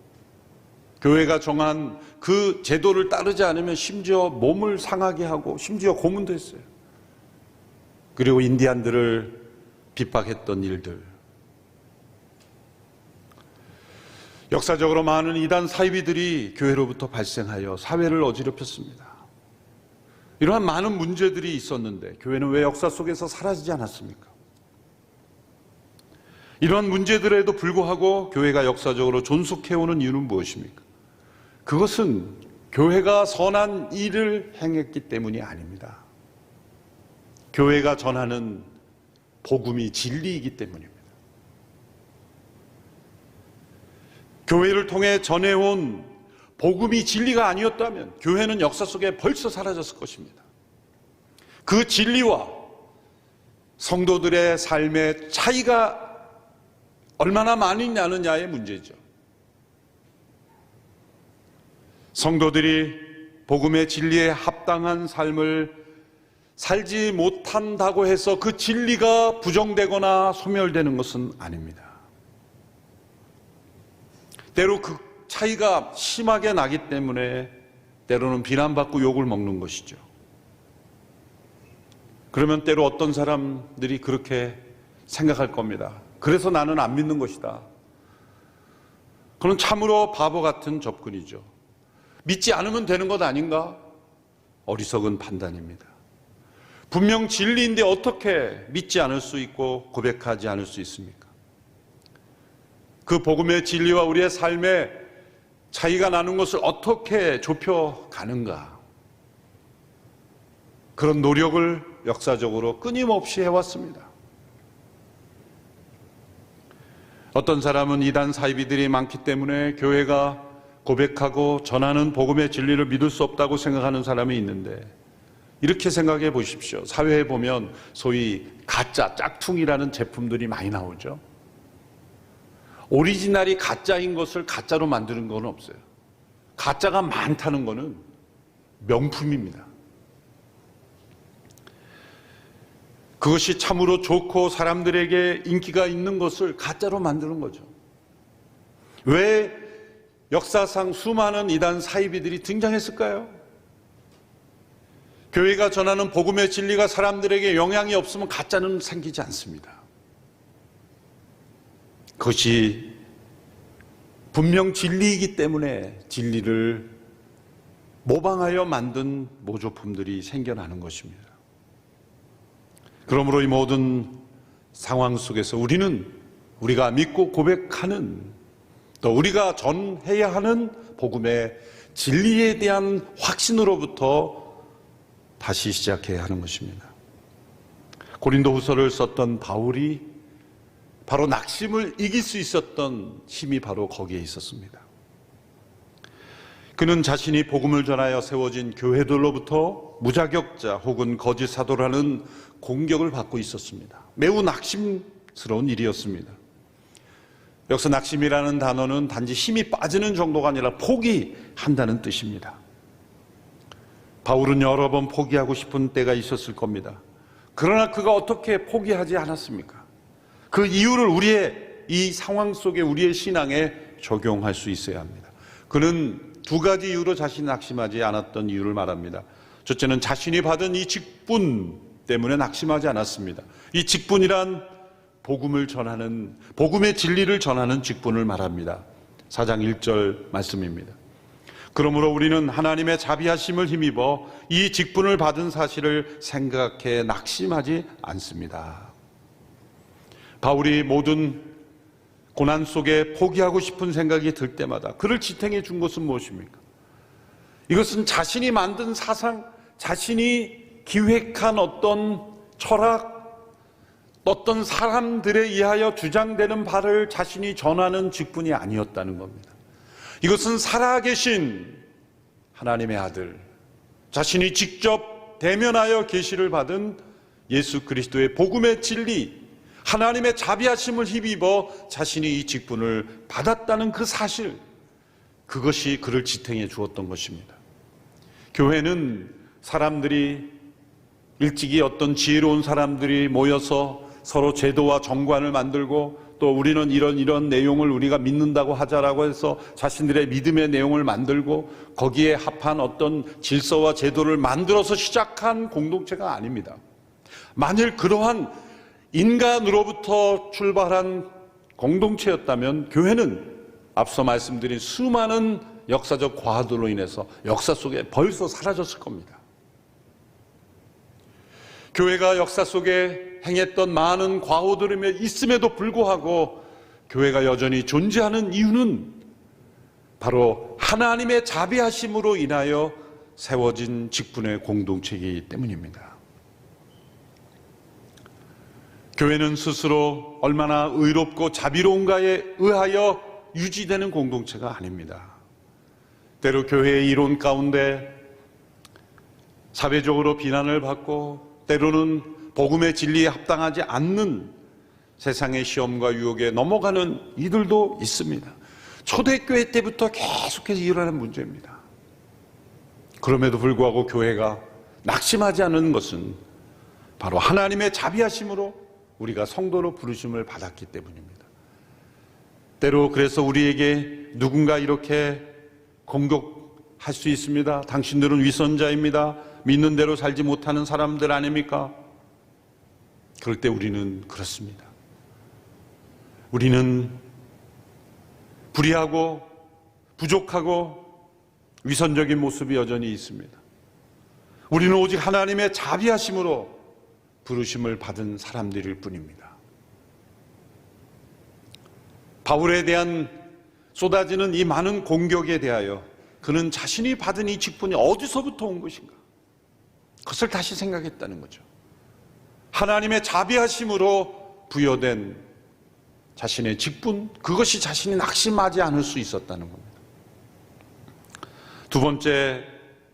교회가 정한 그 제도를 따르지 않으면 심지어 몸을 상하게 하고 심지어 고문도 했어요. 그리고 인디안들을 핍박했던 일들. 역사적으로 많은 이단 사이비들이 교회로부터 발생하여 사회를 어지럽혔습니다. 이러한 많은 문제들이 있었는데 교회는 왜 역사 속에서 사라지지 않았습니까? 이러한 문제들에도 불구하고 교회가 역사적으로 존속해오는 이유는 무엇입니까? 그것은 교회가 선한 일을 행했기 때문이 아닙니다. 교회가 전하는 복음이 진리이기 때문입니다. 교회를 통해 전해온 복음이 진리가 아니었다면 교회는 역사 속에 벌써 사라졌을 것입니다. 그 진리와 성도들의 삶의 차이가 얼마나 많이 나느냐의 문제죠. 성도들이 복음의 진리에 합당한 삶을 살지 못한다고 해서 그 진리가 부정되거나 소멸되는 것은 아닙니다. 때로 그 차이가 심하게 나기 때문에 때로는 비난받고 욕을 먹는 것이죠. 그러면 때로 어떤 사람들이 그렇게 생각할 겁니다. 그래서 나는 안 믿는 것이다. 그건 참으로 바보 같은 접근이죠. 믿지 않으면 되는 것 아닌가? 어리석은 판단입니다. 분명 진리인데 어떻게 믿지 않을 수 있고 고백하지 않을 수 있습니까? 그 복음의 진리와 우리의 삶에 차이가 나는 것을 어떻게 좁혀가는가? 그런 노력을 역사적으로 끊임없이 해왔습니다. 어떤 사람은 이단 사이비들이 많기 때문에 교회가 고백하고 전하는 복음의 진리를 믿을 수 없다고 생각하는 사람이 있는데, 이렇게 생각해 보십시오. 사회에 보면 소위 가짜, 짝퉁이라는 제품들이 많이 나오죠. 오리지널이 가짜인 것을 가짜로 만드는 건 없어요. 가짜가 많다는 것은 명품입니다. 그것이 참으로 좋고 사람들에게 인기가 있는 것을 가짜로 만드는 거죠. 왜 역사상 수많은 이단 사이비들이 등장했을까요? 교회가 전하는 복음의 진리가 사람들에게 영향이 없으면 가짜는 생기지 않습니다. 그것이 분명 진리이기 때문에 진리를 모방하여 만든 모조품들이 생겨나는 것입니다. 그러므로 이 모든 상황 속에서 우리가 믿고 고백하는, 또 우리가 전해야 하는 복음의 진리에 대한 확신으로부터 다시 시작해야 하는 것입니다. 고린도후서를 썼던 바울이 바로 낙심을 이길 수 있었던 힘이 바로 거기에 있었습니다. 그는 자신이 복음을 전하여 세워진 교회들로부터 무자격자 혹은 거짓 사도라는 공격을 받고 있었습니다. 매우 낙심스러운 일이었습니다. 여기서 낙심이라는 단어는 단지 힘이 빠지는 정도가 아니라 포기한다는 뜻입니다. 바울은 여러 번 포기하고 싶은 때가 있었을 겁니다. 그러나 그가 어떻게 포기하지 않았습니까? 그 이유를 우리의 이 상황 속에 우리의 신앙에 적용할 수 있어야 합니다. 그는 두 가지 이유로 자신이 낙심하지 않았던 이유를 말합니다. 첫째는 자신이 받은 이 직분 때문에 낙심하지 않았습니다. 이 직분이란 복음을 전하는, 복음의 진리를 전하는 직분을 말합니다. 4장 1절 말씀입니다. 그러므로 우리는 하나님의 자비하심을 힘입어 이 직분을 받은 사실을 생각해 낙심하지 않습니다. 바울이 모든 고난 속에 포기하고 싶은 생각이 들 때마다 그를 지탱해 준 것은 무엇입니까? 이것은 자신이 만든 사상, 자신이 기획한 어떤 철학, 어떤 사람들에 의하여 주장되는 바를 자신이 전하는 직분이 아니었다는 겁니다. 이것은 살아계신 하나님의 아들, 자신이 직접 대면하여 계시를 받은 예수 그리스도의 복음의 진리, 하나님의 자비하심을 힘입어 자신이 이 직분을 받았다는 그 사실, 그것이 그를 지탱해 주었던 것입니다. 교회는 사람들이 일찍이 어떤 지혜로운 사람들이 모여서 서로 제도와 정관을 만들고, 또 우리는 이런 내용을 우리가 믿는다고 하자라고 해서 자신들의 믿음의 내용을 만들고 거기에 합한 어떤 질서와 제도를 만들어서 시작한 공동체가 아닙니다. 만일 그러한 인간으로부터 출발한 공동체였다면 교회는 앞서 말씀드린 수많은 역사적 과도로 인해서 역사 속에 벌써 사라졌을 겁니다. 교회가 역사 속에 행했던 많은 과오들이 있음에도 불구하고 교회가 여전히 존재하는 이유는 바로 하나님의 자비하심으로 인하여 세워진 직분의 공동체이기 때문입니다. 교회는 스스로 얼마나 의롭고 자비로운가에 의하여 유지되는 공동체가 아닙니다. 때로 교회의 이론 가운데 사회적으로 비난을 받고 때로는 복음의 진리에 합당하지 않는 세상의 시험과 유혹에 넘어가는 이들도 있습니다. 초대교회 때부터 계속해서 일어나는 문제입니다. 그럼에도 불구하고 교회가 낙심하지 않는 것은 바로 하나님의 자비하심으로 우리가 성도로 부르심을 받았기 때문입니다. 때로 그래서 우리에게 누군가 이렇게 공격할 수 있습니다. 당신들은 위선자입니다. 믿는 대로 살지 못하는 사람들 아닙니까? 그럴 때 우리는 그렇습니다. 우리는 불의하고 부족하고 위선적인 모습이 여전히 있습니다. 우리는 오직 하나님의 자비하심으로 부르심을 받은 사람들일 뿐입니다. 바울에 대한 쏟아지는 이 많은 공격에 대하여 그는 자신이 받은 이 직분이 어디서부터 온 것인가? 그것을 다시 생각했다는 거죠. 하나님의 자비하심으로 부여된 자신의 직분, 그것이 자신이 낙심하지 않을 수 있었다는 겁니다. 두 번째,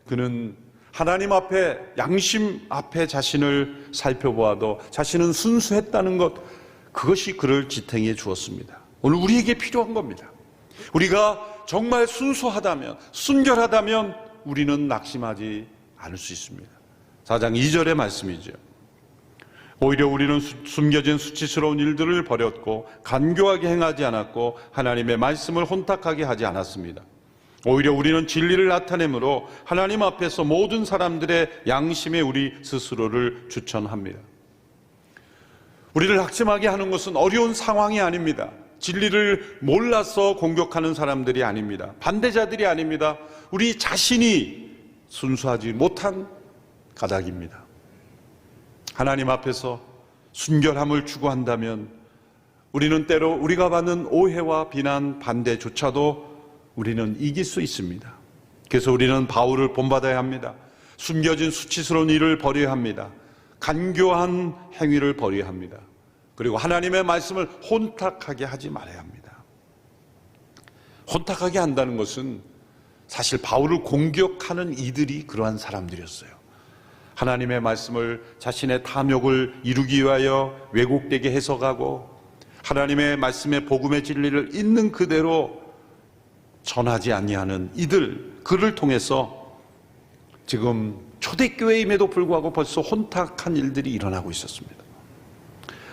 그는 하나님 앞에, 양심 앞에 자신을 살펴보아도 자신은 순수했다는 것, 그것이 그를 지탱해 주었습니다. 오늘 우리에게 필요한 겁니다. 우리가 정말 순수하다면, 순결하다면 우리는 낙심하지 않을 수 있습니다. 4장 2절의 말씀이죠. 오히려 우리는 숨겨진 수치스러운 일들을 버렸고 간교하게 행하지 않았고 하나님의 말씀을 혼탁하게 하지 않았습니다. 오히려 우리는 진리를 나타내므로 하나님 앞에서 모든 사람들의 양심에 우리 스스로를 추천합니다. 우리를 낙심하게 하는 것은 어려운 상황이 아닙니다. 진리를 몰라서 공격하는 사람들이 아닙니다. 반대자들이 아닙니다. 우리 자신이 순수하지 못한 까닭입니다. 하나님 앞에서 순결함을 추구한다면 우리는 때로 우리가 받는 오해와 비난, 반대조차도 우리는 이길 수 있습니다. 그래서 우리는 바울을 본받아야 합니다. 숨겨진 수치스러운 일을 버려야 합니다. 간교한 행위를 버려야 합니다. 그리고 하나님의 말씀을 혼탁하게 하지 말아야 합니다. 혼탁하게 한다는 것은 사실 바울을 공격하는 이들이 그러한 사람들이었어요. 하나님의 말씀을 자신의 탐욕을 이루기 위하여 왜곡되게 해석하고 하나님의 말씀의 복음의 진리를 있는 그대로 전하지 아니하는 이들, 그를 통해서 지금 초대교회임에도 불구하고 벌써 혼탁한 일들이 일어나고 있었습니다.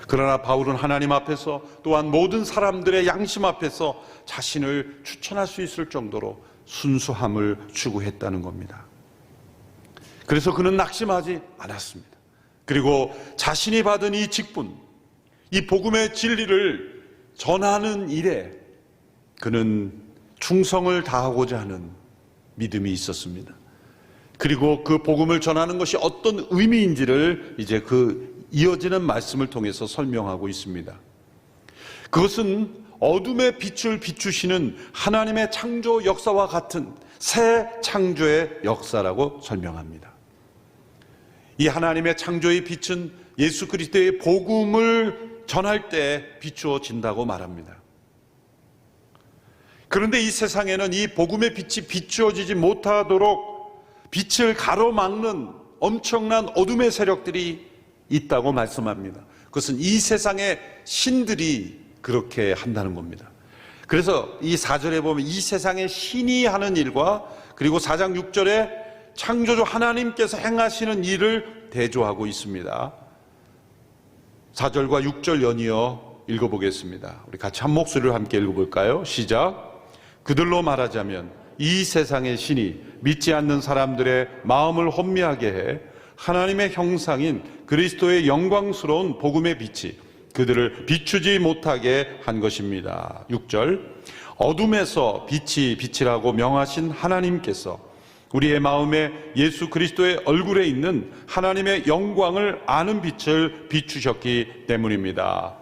그러나 바울은 하나님 앞에서 또한 모든 사람들의 양심 앞에서 자신을 추천할 수 있을 정도로 순수함을 추구했다는 겁니다. 그래서 그는 낙심하지 않았습니다. 그리고 자신이 받은 이 직분, 이 복음의 진리를 전하는 일에 그는 충성을 다하고자 하는 믿음이 있었습니다. 그리고 그 복음을 전하는 것이 어떤 의미인지를 이제 그 이어지는 말씀을 통해서 설명하고 있습니다. 그것은 어둠의 빛을 비추시는 하나님의 창조 역사와 같은 새 창조의 역사라고 설명합니다. 이 하나님의 창조의 빛은 예수 그리스도의 복음을 전할 때 비추어진다고 말합니다. 그런데 이 세상에는 이 복음의 빛이 비추어지지 못하도록 빛을 가로막는 엄청난 어둠의 세력들이 있다고 말씀합니다. 그것은 이 세상의 신들이 그렇게 한다는 겁니다. 그래서 이 4절에 보면 이 세상의 신이 하는 일과 그리고 4장 6절에 창조주 하나님께서 행하시는 일을 대조하고 있습니다. 4절과 6절 연이어 읽어보겠습니다. 우리 같이 한 목소리로 함께 읽어볼까요? 시작. 그들로 말하자면 이 세상의 신이 믿지 않는 사람들의 마음을 혼미하게 해 하나님의 형상인 그리스도의 영광스러운 복음의 빛이 그들을 비추지 못하게 한 것입니다. 6절. 어둠에서 빛이 빛이라고 명하신 하나님께서 우리의 마음에 예수 그리스도의 얼굴에 있는 하나님의 영광을 아는 빛을 비추셨기 때문입니다.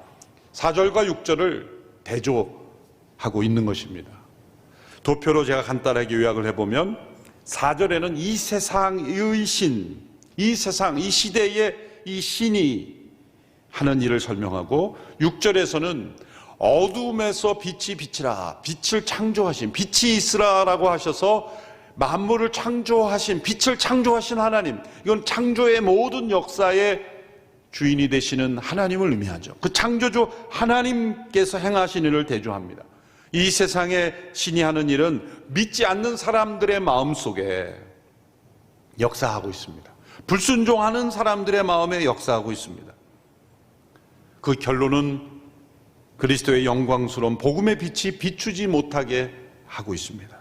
4절과 6절을 대조하고 있는 것입니다. 도표로 제가 간단하게 요약을 해보면 4절에는 이 세상의 신, 이 세상, 이 시대의 이 신이 하는 일을 설명하고 6절에서는 어둠에서 빛이 비치라, 빛을 창조하신, 빛이 있으라라고 하셔서 만물을 창조하신, 빛을 창조하신 하나님, 이건 창조의 모든 역사의 주인이 되시는 하나님을 의미하죠. 그 창조주 하나님께서 행하신 일을 대조합니다. 이 세상의 신이 하는 일은 믿지 않는 사람들의 마음속에 역사하고 있습니다. 불순종하는 사람들의 마음에 역사하고 있습니다. 그 결론은 그리스도의 영광스러운 복음의 빛이 비추지 못하게 하고 있습니다.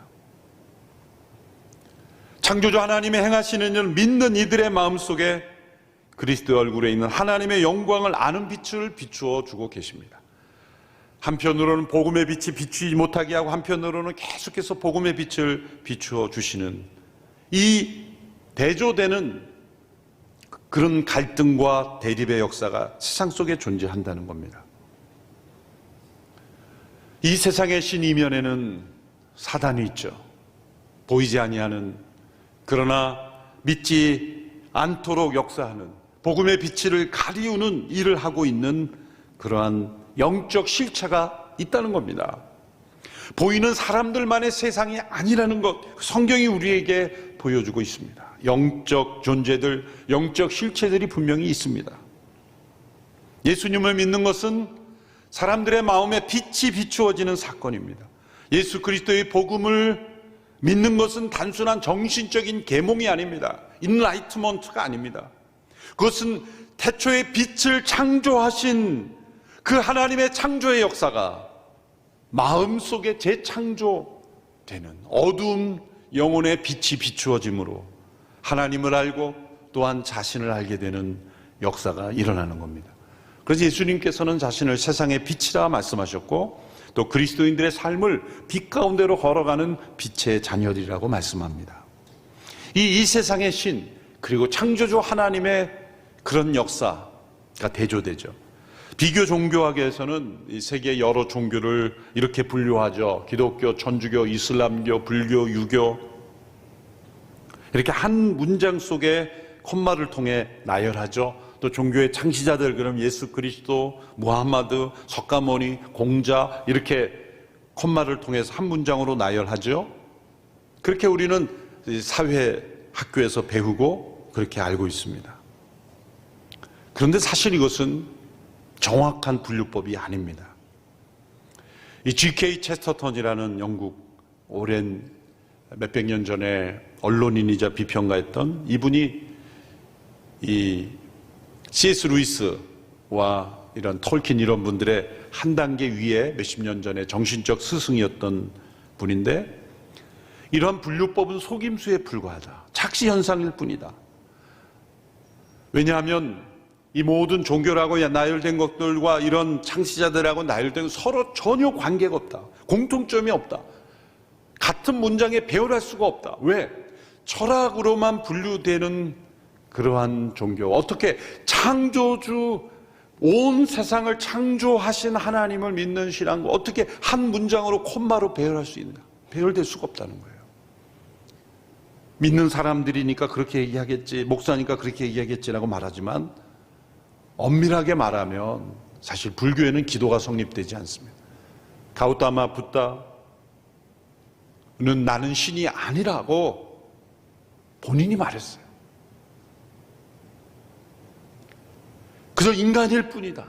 창조주 하나님의 행하시는 일을 믿는 이들의 마음속에 그리스도의 얼굴에 있는 하나님의 영광을 아는 빛을 비추어 주고 계십니다. 한편으로는 복음의 빛이 비추지 못하게 하고 한편으로는 계속해서 복음의 빛을 비추어 주시는 이 대조되는 그런 갈등과 대립의 역사가 세상 속에 존재한다는 겁니다. 이 세상의 신 이면에는 사단이 있죠. 보이지 아니하는, 그러나 믿지 않도록 역사하는, 복음의 빛을 가리우는 일을 하고 있는 그러한 영적 실체가 있다는 겁니다. 보이는 사람들만의 세상이 아니라는 것, 성경이 우리에게 보여주고 있습니다. 영적 존재들, 영적 실체들이 분명히 있습니다. 예수님을 믿는 것은 사람들의 마음에 빛이 비추어지는 사건입니다. 예수 그리스도의 복음을 믿는 것은 단순한 정신적인 계몽이 아닙니다. 인라이트먼트가 아닙니다. 그것은 태초에 빛을 창조하신 그 하나님의 창조의 역사가 마음속에 재창조되는 어두운 영혼의 빛이 비추어짐으로 하나님을 알고 또한 자신을 알게 되는 역사가 일어나는 겁니다. 그래서 예수님께서는 자신을 세상의 빛이라 말씀하셨고 또 그리스도인들의 삶을 빛 가운데로 걸어가는 빛의 자녀들이라고 말씀합니다. 이 세상의 신 그리고 창조주 하나님의 그런 역사가 대조되죠. 비교 종교학에서는 이 세계 여러 종교를 이렇게 분류하죠. 기독교, 천주교, 이슬람교, 불교, 유교, 이렇게 한 문장 속에 콤마를 통해 나열하죠. 또 종교의 창시자들, 그럼 예수 그리스도, 무함마드, 석가모니, 공자, 이렇게 콤마를 통해서 한 문장으로 나열하죠. 그렇게 우리는 사회 학교에서 배우고 그렇게 알고 있습니다. 그런데 사실 이것은 정확한 분류법이 아닙니다. 이 G.K. 체스터턴이라는 영국 오랜 몇백 년 전에 언론인이자 비평가였던 이분이 이 C.S. 루이스와 이런 톨킨 이런 분들의 한 단계 위에 몇십 년 전에 정신적 스승이었던 분인데, 이러한 분류법은 속임수에 불과하다, 착시 현상일 뿐이다. 왜냐하면 이 모든 종교라고 나열된 것들과 이런 창시자들하고 나열된 서로 전혀 관계가 없다, 공통점이 없다, 같은 문장에 배열할 수가 없다. 왜? 철학으로만 분류되는 그러한 종교, 어떻게 창조주, 온 세상을 창조하신 하나님을 믿는 신앙과 어떻게 한 문장으로 콤마로 배열할 수 있는가? 배열될 수가 없다는 거예요. 믿는 사람들이니까 그렇게 얘기하겠지, 목사니까 그렇게 얘기하겠지라고 말하지만 엄밀하게 말하면 사실 불교에는 기도가 성립되지 않습니다. 가우타마 붓다는 나는 신이 아니라고 본인이 말했어요. 그저 인간일 뿐이다.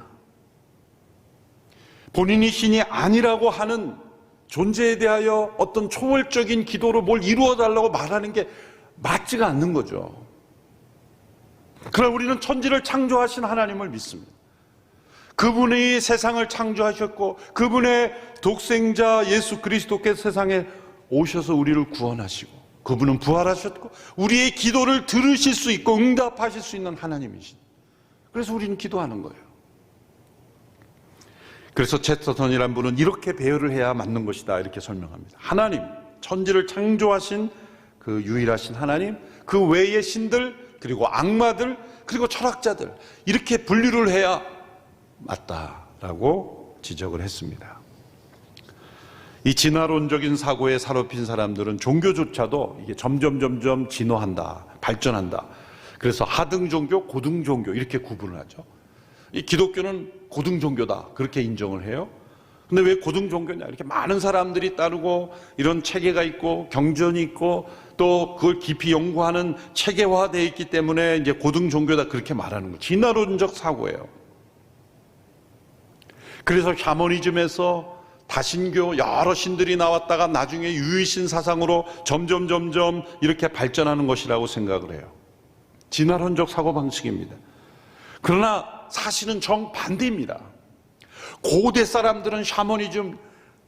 본인이 신이 아니라고 하는 존재에 대하여 어떤 초월적인 기도로 뭘 이루어달라고 말하는 게 맞지가 않는 거죠. 그러나 우리는 천지를 창조하신 하나님을 믿습니다. 그분이 세상을 창조하셨고 그분의 독생자 예수 그리스도께서 세상에 오셔서 우리를 구원하시고 그분은 부활하셨고 우리의 기도를 들으실 수 있고 응답하실 수 있는 하나님이신, 그래서 우리는 기도하는 거예요. 그래서 체스터턴이라는 분은 이렇게 배열을 해야 맞는 것이다, 이렇게 설명합니다. 하나님, 천지를 창조하신 그 유일하신 하나님, 그 외의 신들, 그리고 악마들, 그리고 철학자들, 이렇게 분류를 해야 맞다라고 지적을 했습니다. 이 진화론적인 사고에 사로잡힌 사람들은 종교조차도 이게 점점 진화한다, 발전한다. 그래서 하등 종교, 고등 종교 이렇게 구분을 하죠. 이 기독교는 고등 종교다 그렇게 인정을 해요. 근데 왜 고등 종교냐? 이렇게 많은 사람들이 따르고 이런 체계가 있고 경전이 있고 또 그걸 깊이 연구하는 체계화되어 있기 때문에 이제 고등 종교다 그렇게 말하는 거예요. 진화론적 사고예요. 그래서 샤머니즘에서 다신교 여러 신들이 나왔다가 나중에 유일신 사상으로 점점 이렇게 발전하는 것이라고 생각을 해요. 진화론적 사고방식입니다. 그러나 사실은 정반대입니다. 고대 사람들은 샤머니즘,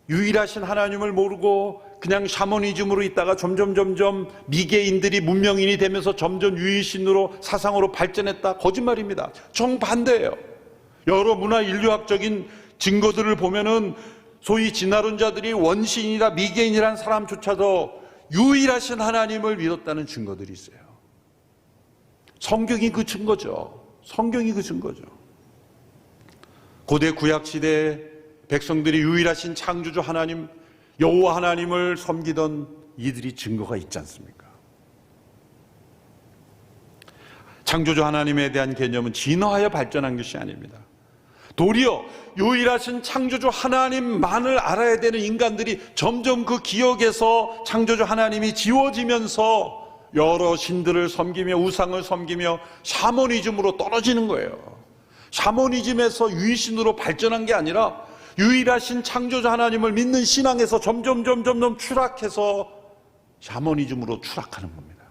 유일하신 하나님을 모르고 그냥 샤머니즘으로 있다가 점점 미개인들이 문명인이 되면서 점점 유일신으로 사상으로 발전했다. 거짓말입니다. 정반대예요. 여러 문화 인류학적인 증거들을 보면은 소위 진화론자들이 원신이라 미개인이라는 사람조차도 유일하신 하나님을 믿었다는 증거들이 있어요. 성경이 그 증거죠. 성경이 그 증거죠. 고대 구약시대 백성들이 유일하신 창조주 하나님, 여호와 하나님을 섬기던 이들이 증거가 있지 않습니까? 창조주 하나님에 대한 개념은 진화하여 발전한 것이 아닙니다. 도리어 유일하신 창조주 하나님만을 알아야 되는 인간들이 점점 그 기억에서 창조주 하나님이 지워지면서 여러 신들을 섬기며 우상을 섬기며 샤머니즘으로 떨어지는 거예요. 샤머니즘에서 유일신으로 발전한 게 아니라 유일하신 창조주 하나님을 믿는 신앙에서 점점 추락해서 샤머니즘으로 추락하는 겁니다.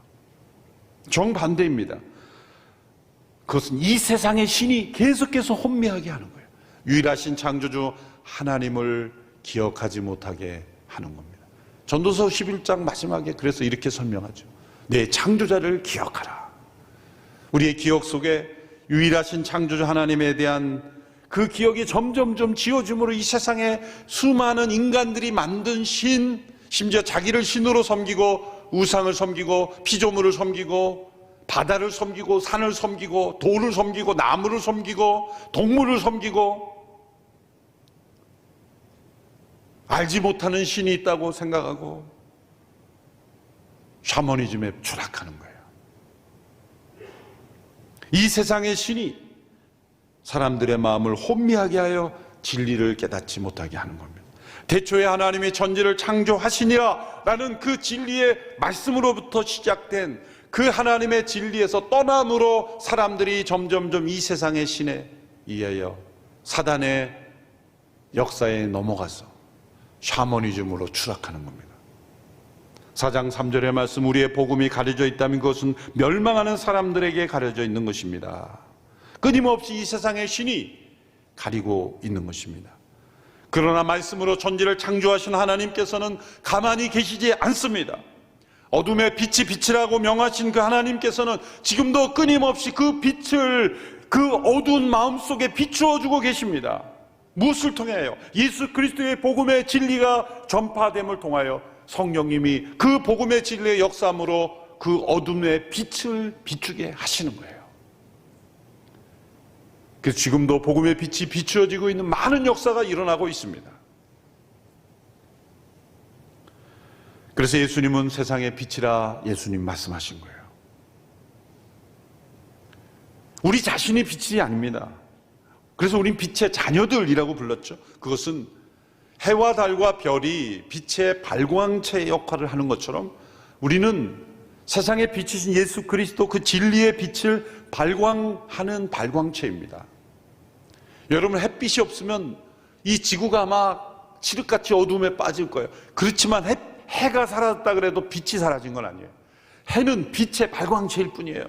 정반대입니다. 그것은 이 세상의 신이 계속해서 혼미하게 하는 거예요. 유일하신 창조주 하나님을 기억하지 못하게 하는 겁니다. 전도서 11장 마지막에 그래서 이렇게 설명하죠. 내 창조자를 기억하라. 우리의 기억 속에 유일하신 창조주 하나님에 대한 그 기억이 점점 지워짐으로 이 세상에 수많은 인간들이 만든 신, 심지어 자기를 신으로 섬기고 우상을 섬기고 피조물을 섬기고 바다를 섬기고 산을 섬기고 돌을 섬기고 나무를 섬기고 동물을 섬기고 알지 못하는 신이 있다고 생각하고 샤머니즘에 추락하는 거예요. 이 세상의 신이 사람들의 마음을 혼미하게 하여 진리를 깨닫지 못하게 하는 겁니다. 태초에 하나님이 천지를 창조하시니라 라는 그 진리의 말씀으로부터 시작된 그 하나님의 진리에서 떠남으로 사람들이 점점 이 세상의 신에 의하여 사단의 역사에 넘어가서 샤머니즘으로 추락하는 겁니다. 4장 3절의 말씀, 우리의 복음이 가려져 있다면 그것은 멸망하는 사람들에게 가려져 있는 것입니다. 끊임없이 이 세상의 신이 가리고 있는 것입니다. 그러나 말씀으로 천지를 창조하신 하나님께서는 가만히 계시지 않습니다. 어둠의 빛이 빛이라고 명하신 그 하나님께서는 지금도 끊임없이 그 빛을 그 어두운 마음속에 비추어주고 계십니다. 무엇을 통하여? 예수 그리스도의 복음의 진리가 전파됨을 통하여 성령님이 그 복음의 진리의 역사함으로 그 어둠의 빛을 비추게 하시는 거예요. 그래서 지금도 복음의 빛이 비추어지고 있는 많은 역사가 일어나고 있습니다. 그래서 예수님은 세상의 빛이라 예수님 말씀하신 거예요. 우리 자신이 빛이 아닙니다. 그래서 우린 빛의 자녀들이라고 불렀죠. 그것은 해와 달과 별이 빛의 발광체 역할을 하는 것처럼 우리는 세상에 비추신 예수 그리스도 그 진리의 빛을 발광하는 발광체입니다. 여러분, 햇빛이 없으면 이 지구가 아마 칠흑같이 어둠에 빠질 거예요. 그렇지만 해가 사라졌다 그래도 빛이 사라진 건 아니에요. 해는 빛의 발광체일 뿐이에요.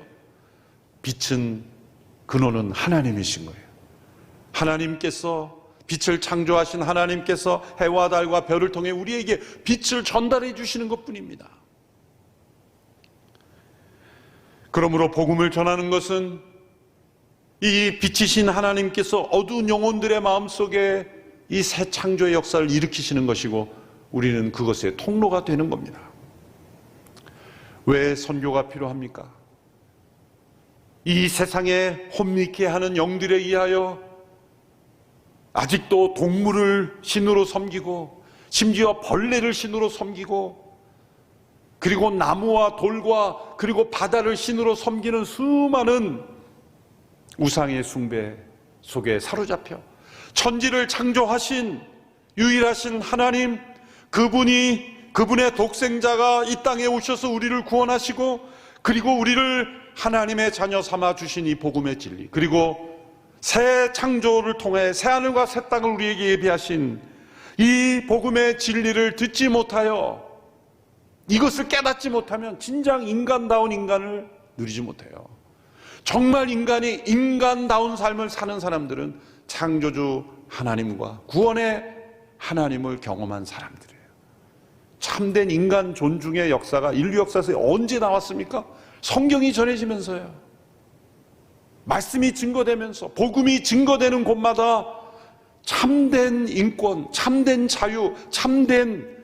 빛은 근원은 하나님이신 거예요. 하나님께서 빛을 창조하신 하나님께서 해와 달과 별을 통해 우리에게 빛을 전달해 주시는 것뿐입니다. 그러므로 복음을 전하는 것은 이 빛이신 하나님께서 어두운 영혼들의 마음속에 이 새 창조의 역사를 일으키시는 것이고 우리는 그것의 통로가 되는 겁니다. 왜 선교가 필요합니까? 이 세상에 혼미케 하는 영들에 의하여 아직도 동물을 신으로 섬기고 심지어 벌레를 신으로 섬기고 그리고 나무와 돌과 그리고 바다를 신으로 섬기는 수많은 우상의 숭배 속에 사로잡혀 천지를 창조하신 유일하신 하나님, 그분의 독생자가 이 땅에 오셔서 우리를 구원하시고 그리고 우리를 하나님의 자녀 삼아 주신 이 복음의 진리, 그리고 새 창조를 통해 새 하늘과 새 땅을 우리에게 예비하신 이 복음의 진리를 듣지 못하여 이것을 깨닫지 못하면 진정 인간다운 인간을 누리지 못해요. 정말 인간이 인간다운 삶을 사는 사람들은 창조주 하나님과 구원의 하나님을 경험한 사람들이에요. 참된 인간 존중의 역사가 인류 역사에서 언제 나왔습니까? 성경이 전해지면서요. 말씀이 증거되면서 복음이 증거되는 곳마다 참된 인권, 참된 자유, 참된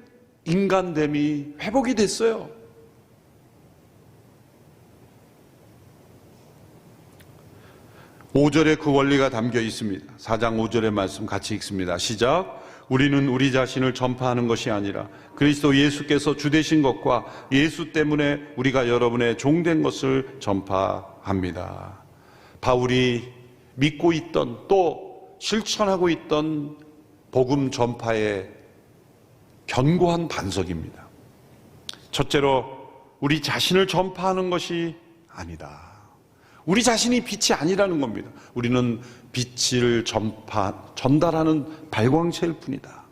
인간됨이 회복이 됐어요. (5절에) 그 원리가 담겨 있습니다. 4장 5절의 말씀 같이 읽습니다. 시작. 우리는 우리 자신을 전파하는 것이 아니라 그리스도 예수께서 주 되신 것과 예수 때문에 우리가 여러분의 종된 것을 전파합니다. 바울이 믿고 있던 또 실천하고 있던 복음 전파의 견고한 반석입니다. 첫째로 우리 자신을 전파하는 것이 아니다. 우리 자신이 빛이 아니라는 겁니다. 우리는 빛을 전달하는 발광체일 뿐이다.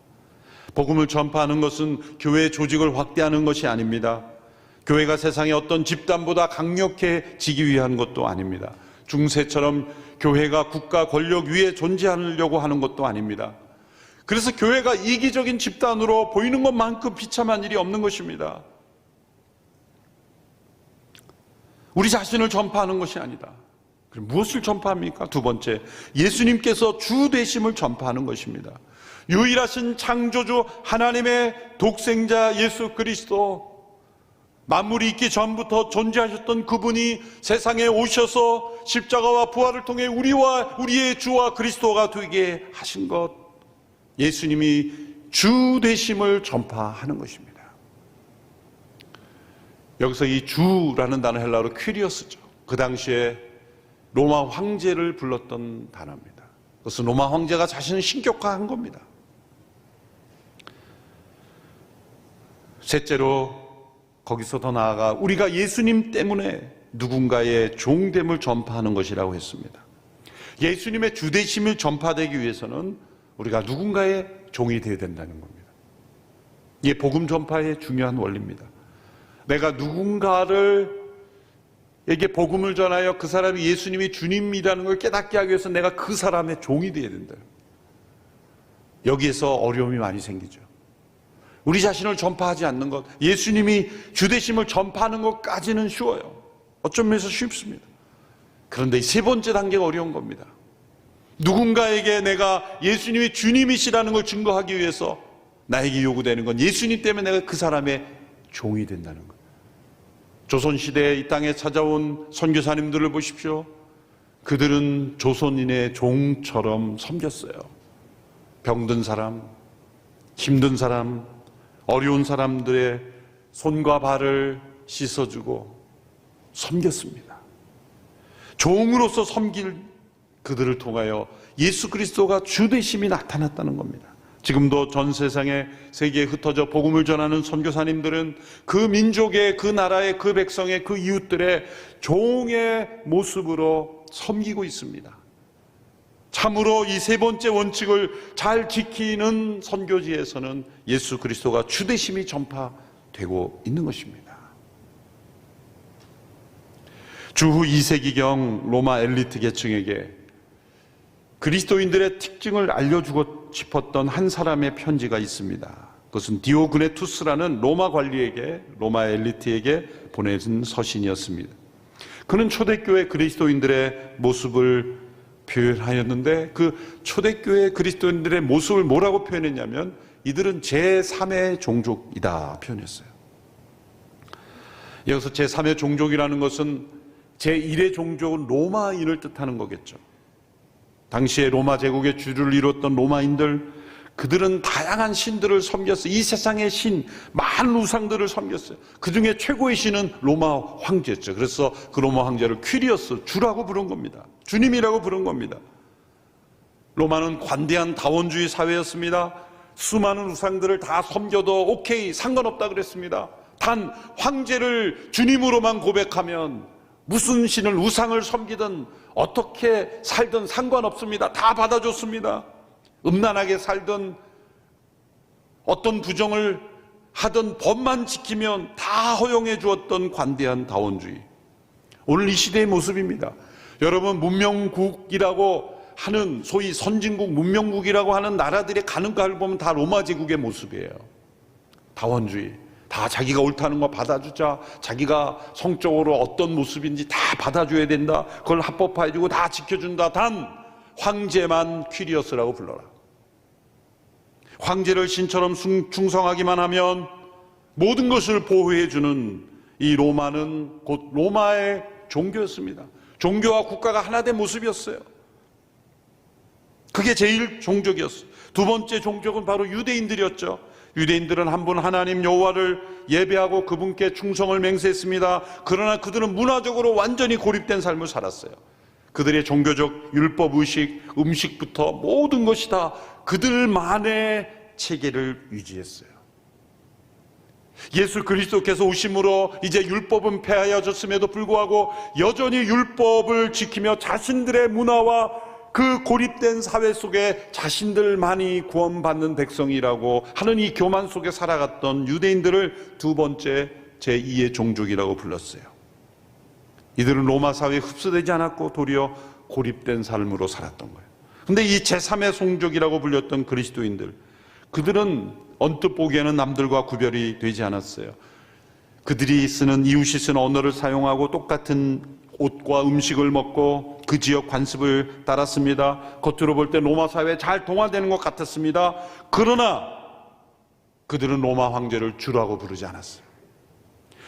복음을 전파하는 것은 교회 조직을 확대하는 것이 아닙니다. 교회가 세상의 어떤 집단보다 강력해지기 위한 것도 아닙니다. 중세처럼 교회가 국가 권력 위에 존재하려고 하는 것도 아닙니다. 그래서 교회가 이기적인 집단으로 보이는 것만큼 비참한 일이 없는 것입니다. 우리 자신을 전파하는 것이 아니다. 그럼 무엇을 전파합니까? 두 번째, 예수님께서 주 되심을 전파하는 것입니다. 유일하신 창조주 하나님의 독생자 예수 그리스도, 만물이 있기 전부터 존재하셨던 그분이 세상에 오셔서 십자가와 부활을 통해 우리와 우리의 주와 그리스도가 되게 하신 것, 예수님이 주 되심을 전파하는 것입니다. 여기서 이 주라는 단어 헬라어로 퀴리오스죠. 그 당시에 로마 황제를 불렀던 단어입니다. 그것은 로마 황제가 자신을 신격화한 겁니다. 셋째로 거기서 더 나아가 우리가 예수님 때문에 누군가의 종됨을 전파하는 것이라고 했습니다. 예수님의 주되심을 전파되기 위해서는 우리가 누군가의 종이 되어야 된다는 겁니다. 이게 복음 전파의 중요한 원리입니다. 내가 누군가에게 복음을 전하여 그 사람이 예수님이 주님이라는 걸 깨닫게 하기 위해서 내가 그 사람의 종이 되어야 된다. 여기에서 어려움이 많이 생기죠. 우리 자신을 전파하지 않는 것, 예수님이 주되심을 전파하는 것까지는 쉬워요. 어떤 면에서 쉽습니다. 그런데 이 세 번째 단계가 어려운 겁니다. 누군가에게 내가 예수님이 주님이시라는 걸 증거하기 위해서 나에게 요구되는 건 예수님 때문에 내가 그 사람의 종이 된다는 것. 조선시대에 이 땅에 찾아온 선교사님들을 보십시오. 그들은 조선인의 종처럼 섬겼어요. 병든 사람, 힘든 사람, 어려운 사람들의 손과 발을 씻어주고 섬겼습니다. 종으로서 섬길 그들을 통하여 예수 그리스도가 주되심이 나타났다는 겁니다. 지금도 전 세상에 세계에 흩어져 복음을 전하는 선교사님들은 그 민족의, 그 나라의, 그 백성의, 그 이웃들의 종의 모습으로 섬기고 있습니다. 참으로 이 세 번째 원칙을 잘 지키는 선교지에서는 예수 그리스도가 주되심이 전파되고 있는 것입니다. 주후 2세기경 로마 엘리트 계층에게 그리스도인들의 특징을 알려주고 싶었던 한 사람의 편지가 있습니다. 그것은 디오그네투스라는 로마 관리에게, 로마 엘리트에게 보내진 서신이었습니다. 그는 초대교회 그리스도인들의 모습을 표현하였는데 그 초대교회 그리스도인들의 모습을 뭐라고 표현했냐면 이들은 제3의 종족이다 표현했어요. 여기서 제3의 종족이라는 것은 제1의 종족은 로마인을 뜻하는 거겠죠. 당시에 로마 제국의 주를 이뤘던 로마인들, 그들은 다양한 신들을 섬겼어요. 이 세상의 신, 많은 우상들을 섬겼어요. 그 중에 최고의 신은 로마 황제였죠. 그래서 그 로마 황제를 퀴리어스, 주라고 부른 겁니다. 주님이라고 부른 겁니다. 로마는 관대한 다원주의 사회였습니다. 수많은 우상들을 다 섬겨도 오케이, 상관없다 그랬습니다. 단 황제를 주님으로만 고백하면 무슨 신을, 우상을 섬기든 어떻게 살든 상관없습니다. 다 받아줬습니다. 음란하게 살든 어떤 부정을 하든 법만 지키면 다 허용해 주었던 관대한 다원주의. 오늘 이 시대의 모습입니다. 여러분, 문명국이라고 하는, 소위 선진국, 문명국이라고 하는 나라들의 가는 걸 보면 다 로마 제국의 모습이에요. 다원주의. 다 자기가 옳다는 거 받아주자, 자기가 성적으로 어떤 모습인지 다 받아줘야 된다, 그걸 합법화해주고 다 지켜준다. 단 황제만 퀴리어스라고 불러라. 황제를 신처럼 충성하기만 하면 모든 것을 보호해주는 이 로마는 곧 로마의 종교였습니다. 종교와 국가가 하나 된 모습이었어요. 그게 제일 종족이었어요. 두 번째 종족은 바로 유대인들이었죠. 유대인들은 한 분 하나님 여호와를 예배하고 그분께 충성을 맹세했습니다. 그러나 그들은 문화적으로 완전히 고립된 삶을 살았어요. 그들의 종교적 율법의식, 음식부터 모든 것이 다 그들만의 체계를 유지했어요. 예수 그리스도께서 오심으로 이제 율법은 폐하여졌음에도 불구하고 여전히 율법을 지키며 자신들의 문화와 그 고립된 사회 속에 자신들만이 구원받는 백성이라고 하는 이 교만 속에 살아갔던 유대인들을 두 번째 제2의 종족이라고 불렀어요. 이들은 로마 사회에 흡수되지 않았고 도리어 고립된 삶으로 살았던 거예요. 근데 이 제3의 종족이라고 불렸던 그리스도인들, 그들은 언뜻 보기에는 남들과 구별이 되지 않았어요. 그들이 쓰는, 이웃이 쓰는 언어를 사용하고 똑같은 옷과 음식을 먹고 그 지역 관습을 따랐습니다. 겉으로 볼 때 로마 사회에 잘 동화되는 것 같았습니다. 그러나 그들은 로마 황제를 주라고 부르지 않았어요.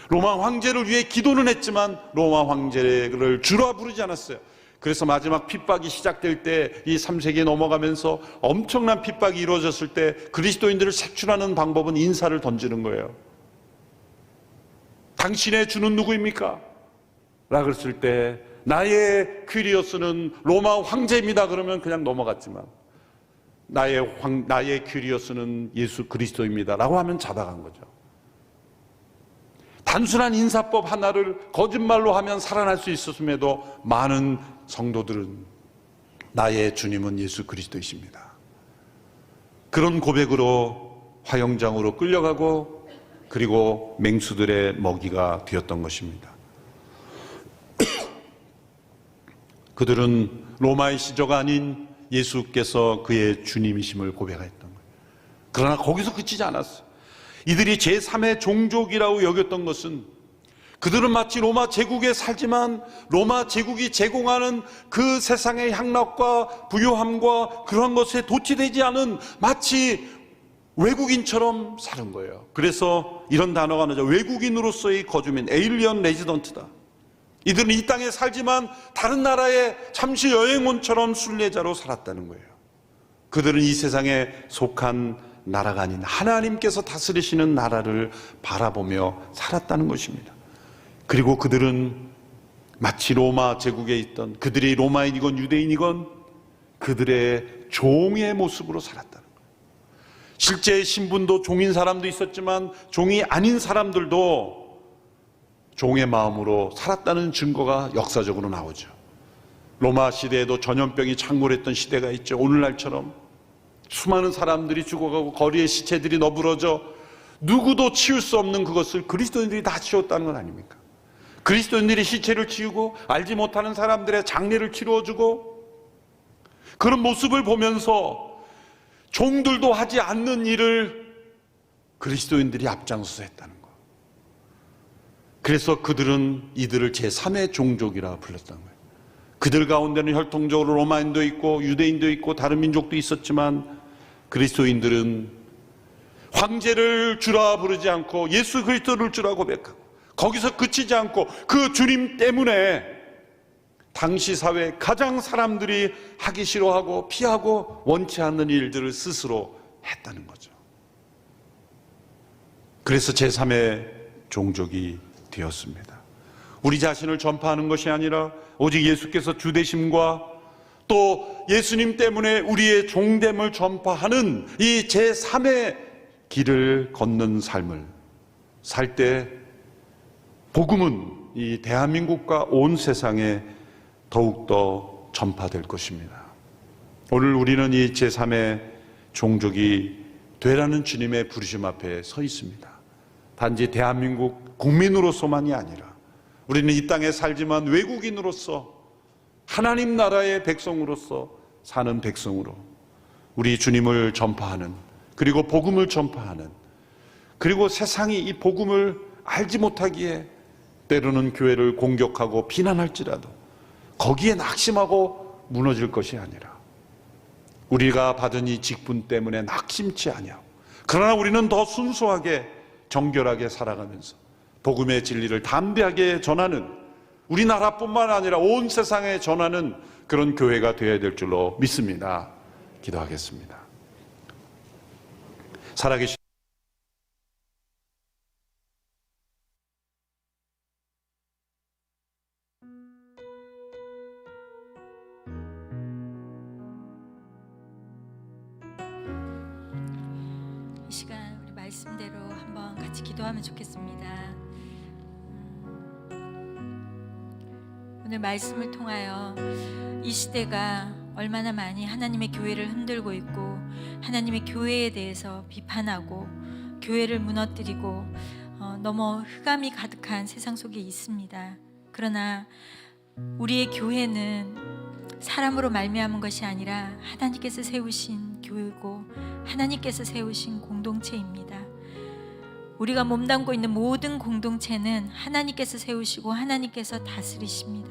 로마 황제를 위해 기도는 했지만 로마 황제를 주라 부르지 않았어요. 그래서 마지막 핍박이 시작될 때, 이 3세기에 넘어가면서 엄청난 핍박이 이루어졌을 때 그리스도인들을 색출하는 방법은 인사를 던지는 거예요. 당신의 주는 누구입니까? 라고 했을 때 나의 퀴리어스는 로마 황제입니다. 그러면 그냥 넘어갔지만 나의 퀴리어스는 예수 그리스도입니다. 라고 하면 잡아간 거죠. 단순한 인사법 하나를 거짓말로 하면 살아날 수 있었음에도 많은 성도들은 나의 주님은 예수 그리스도이십니다. 그런 고백으로 화형장으로 끌려가고 그리고 맹수들의 먹이가 되었던 것입니다. 그들은 로마의 시조가 아닌 예수께서 그의 주님이심을 고백했던 거예요. 그러나 거기서 그치지 않았어요. 이들이 제3의 종족이라고 여겼던 것은 그들은 마치 로마 제국에 살지만 로마 제국이 제공하는 그 세상의 향락과 부유함과 그런 것에 도취되지 않은 마치 외국인처럼 사는 거예요. 그래서 이런 단어가 나죠. 외국인으로서의 거주민, 에일리언 레지던트다. 이들은 이 땅에 살지만 다른 나라에 잠시 여행온처럼 순례자로 살았다는 거예요. 그들은 이 세상에 속한 나라가 아닌 하나님께서 다스리시는 나라를 바라보며 살았다는 것입니다. 그리고 그들은 마치 로마 제국에 있던, 그들이 로마인이건 유대인이건 그들의 종의 모습으로 살았다는 거예요. 실제 신분도 종인 사람도 있었지만 종이 아닌 사람들도 종의 마음으로 살았다는 증거가 역사적으로 나오죠. 로마 시대에도 전염병이 창궐했던 시대가 있죠. 오늘날처럼 수많은 사람들이 죽어가고 거리에 시체들이 너부러져 누구도 치울 수 없는 그것을 그리스도인들이 다 치웠다는 건 아닙니까? 그리스도인들이 시체를 치우고 알지 못하는 사람들의 장례를 치루어주고 그런 모습을 보면서 종들도 하지 않는 일을 그리스도인들이 앞장서서 했다는 거예요. 그래서 그들은 이들을 제3의 종족이라 불렀던 거예요. 그들 가운데는 혈통적으로 로마인도 있고 유대인도 있고 다른 민족도 있었지만 그리스도인들은 황제를 주라 부르지 않고 예수 그리스도를 주라 고백하고 거기서 그치지 않고 그 주님 때문에 당시 사회 가장 사람들이 하기 싫어하고 피하고 원치 않는 일들을 스스로 했다는 거죠. 그래서 제3의 종족이 되었습니다. 우리 자신을 전파하는 것이 아니라 오직 예수께서 주되심과 또 예수님 때문에 우리의 종됨을 전파하는 이 제3의 길을 걷는 삶을 살 때 복음은 이 대한민국과 온 세상에 더욱더 전파될 것입니다. 오늘 우리는 이 제3의 종족이 되라는 주님의 부르심 앞에 서 있습니다. 단지 대한민국 국민으로서만이 아니라 우리는 이 땅에 살지만 외국인으로서 하나님 나라의 백성으로서 사는 백성으로 우리 주님을 전파하는, 그리고 복음을 전파하는, 그리고 세상이 이 복음을 알지 못하기에 때로는 교회를 공격하고 비난할지라도 거기에 낙심하고 무너질 것이 아니라 우리가 받은 이 직분 때문에 낙심치 아니하고, 그러나 우리는 더 순수하게 정결하게 살아가면서 복음의 진리를 담대하게 전하는, 우리나라뿐만 아니라 온 세상에 전하는 그런 교회가 되어야 될 줄로 믿습니다. 기도하겠습니다. 살아계신 이 시간 우리 말씀대로 한번 같이 기도하면 좋겠습니다. 오늘 말씀을 통하여 이 시대가 얼마나 많이 하나님의 교회를 흔들고 있고 하나님의 교회에 대해서 비판하고 교회를 무너뜨리고 너무 흑암이 가득한 세상 속에 있습니다. 그러나 우리의 교회는 사람으로 말미암은 것이 아니라 하나님께서 세우신 교회고 하나님께서 세우신 공동체입니다. 우리가 몸담고 있는 모든 공동체는 하나님께서 세우시고 하나님께서 다스리십니다.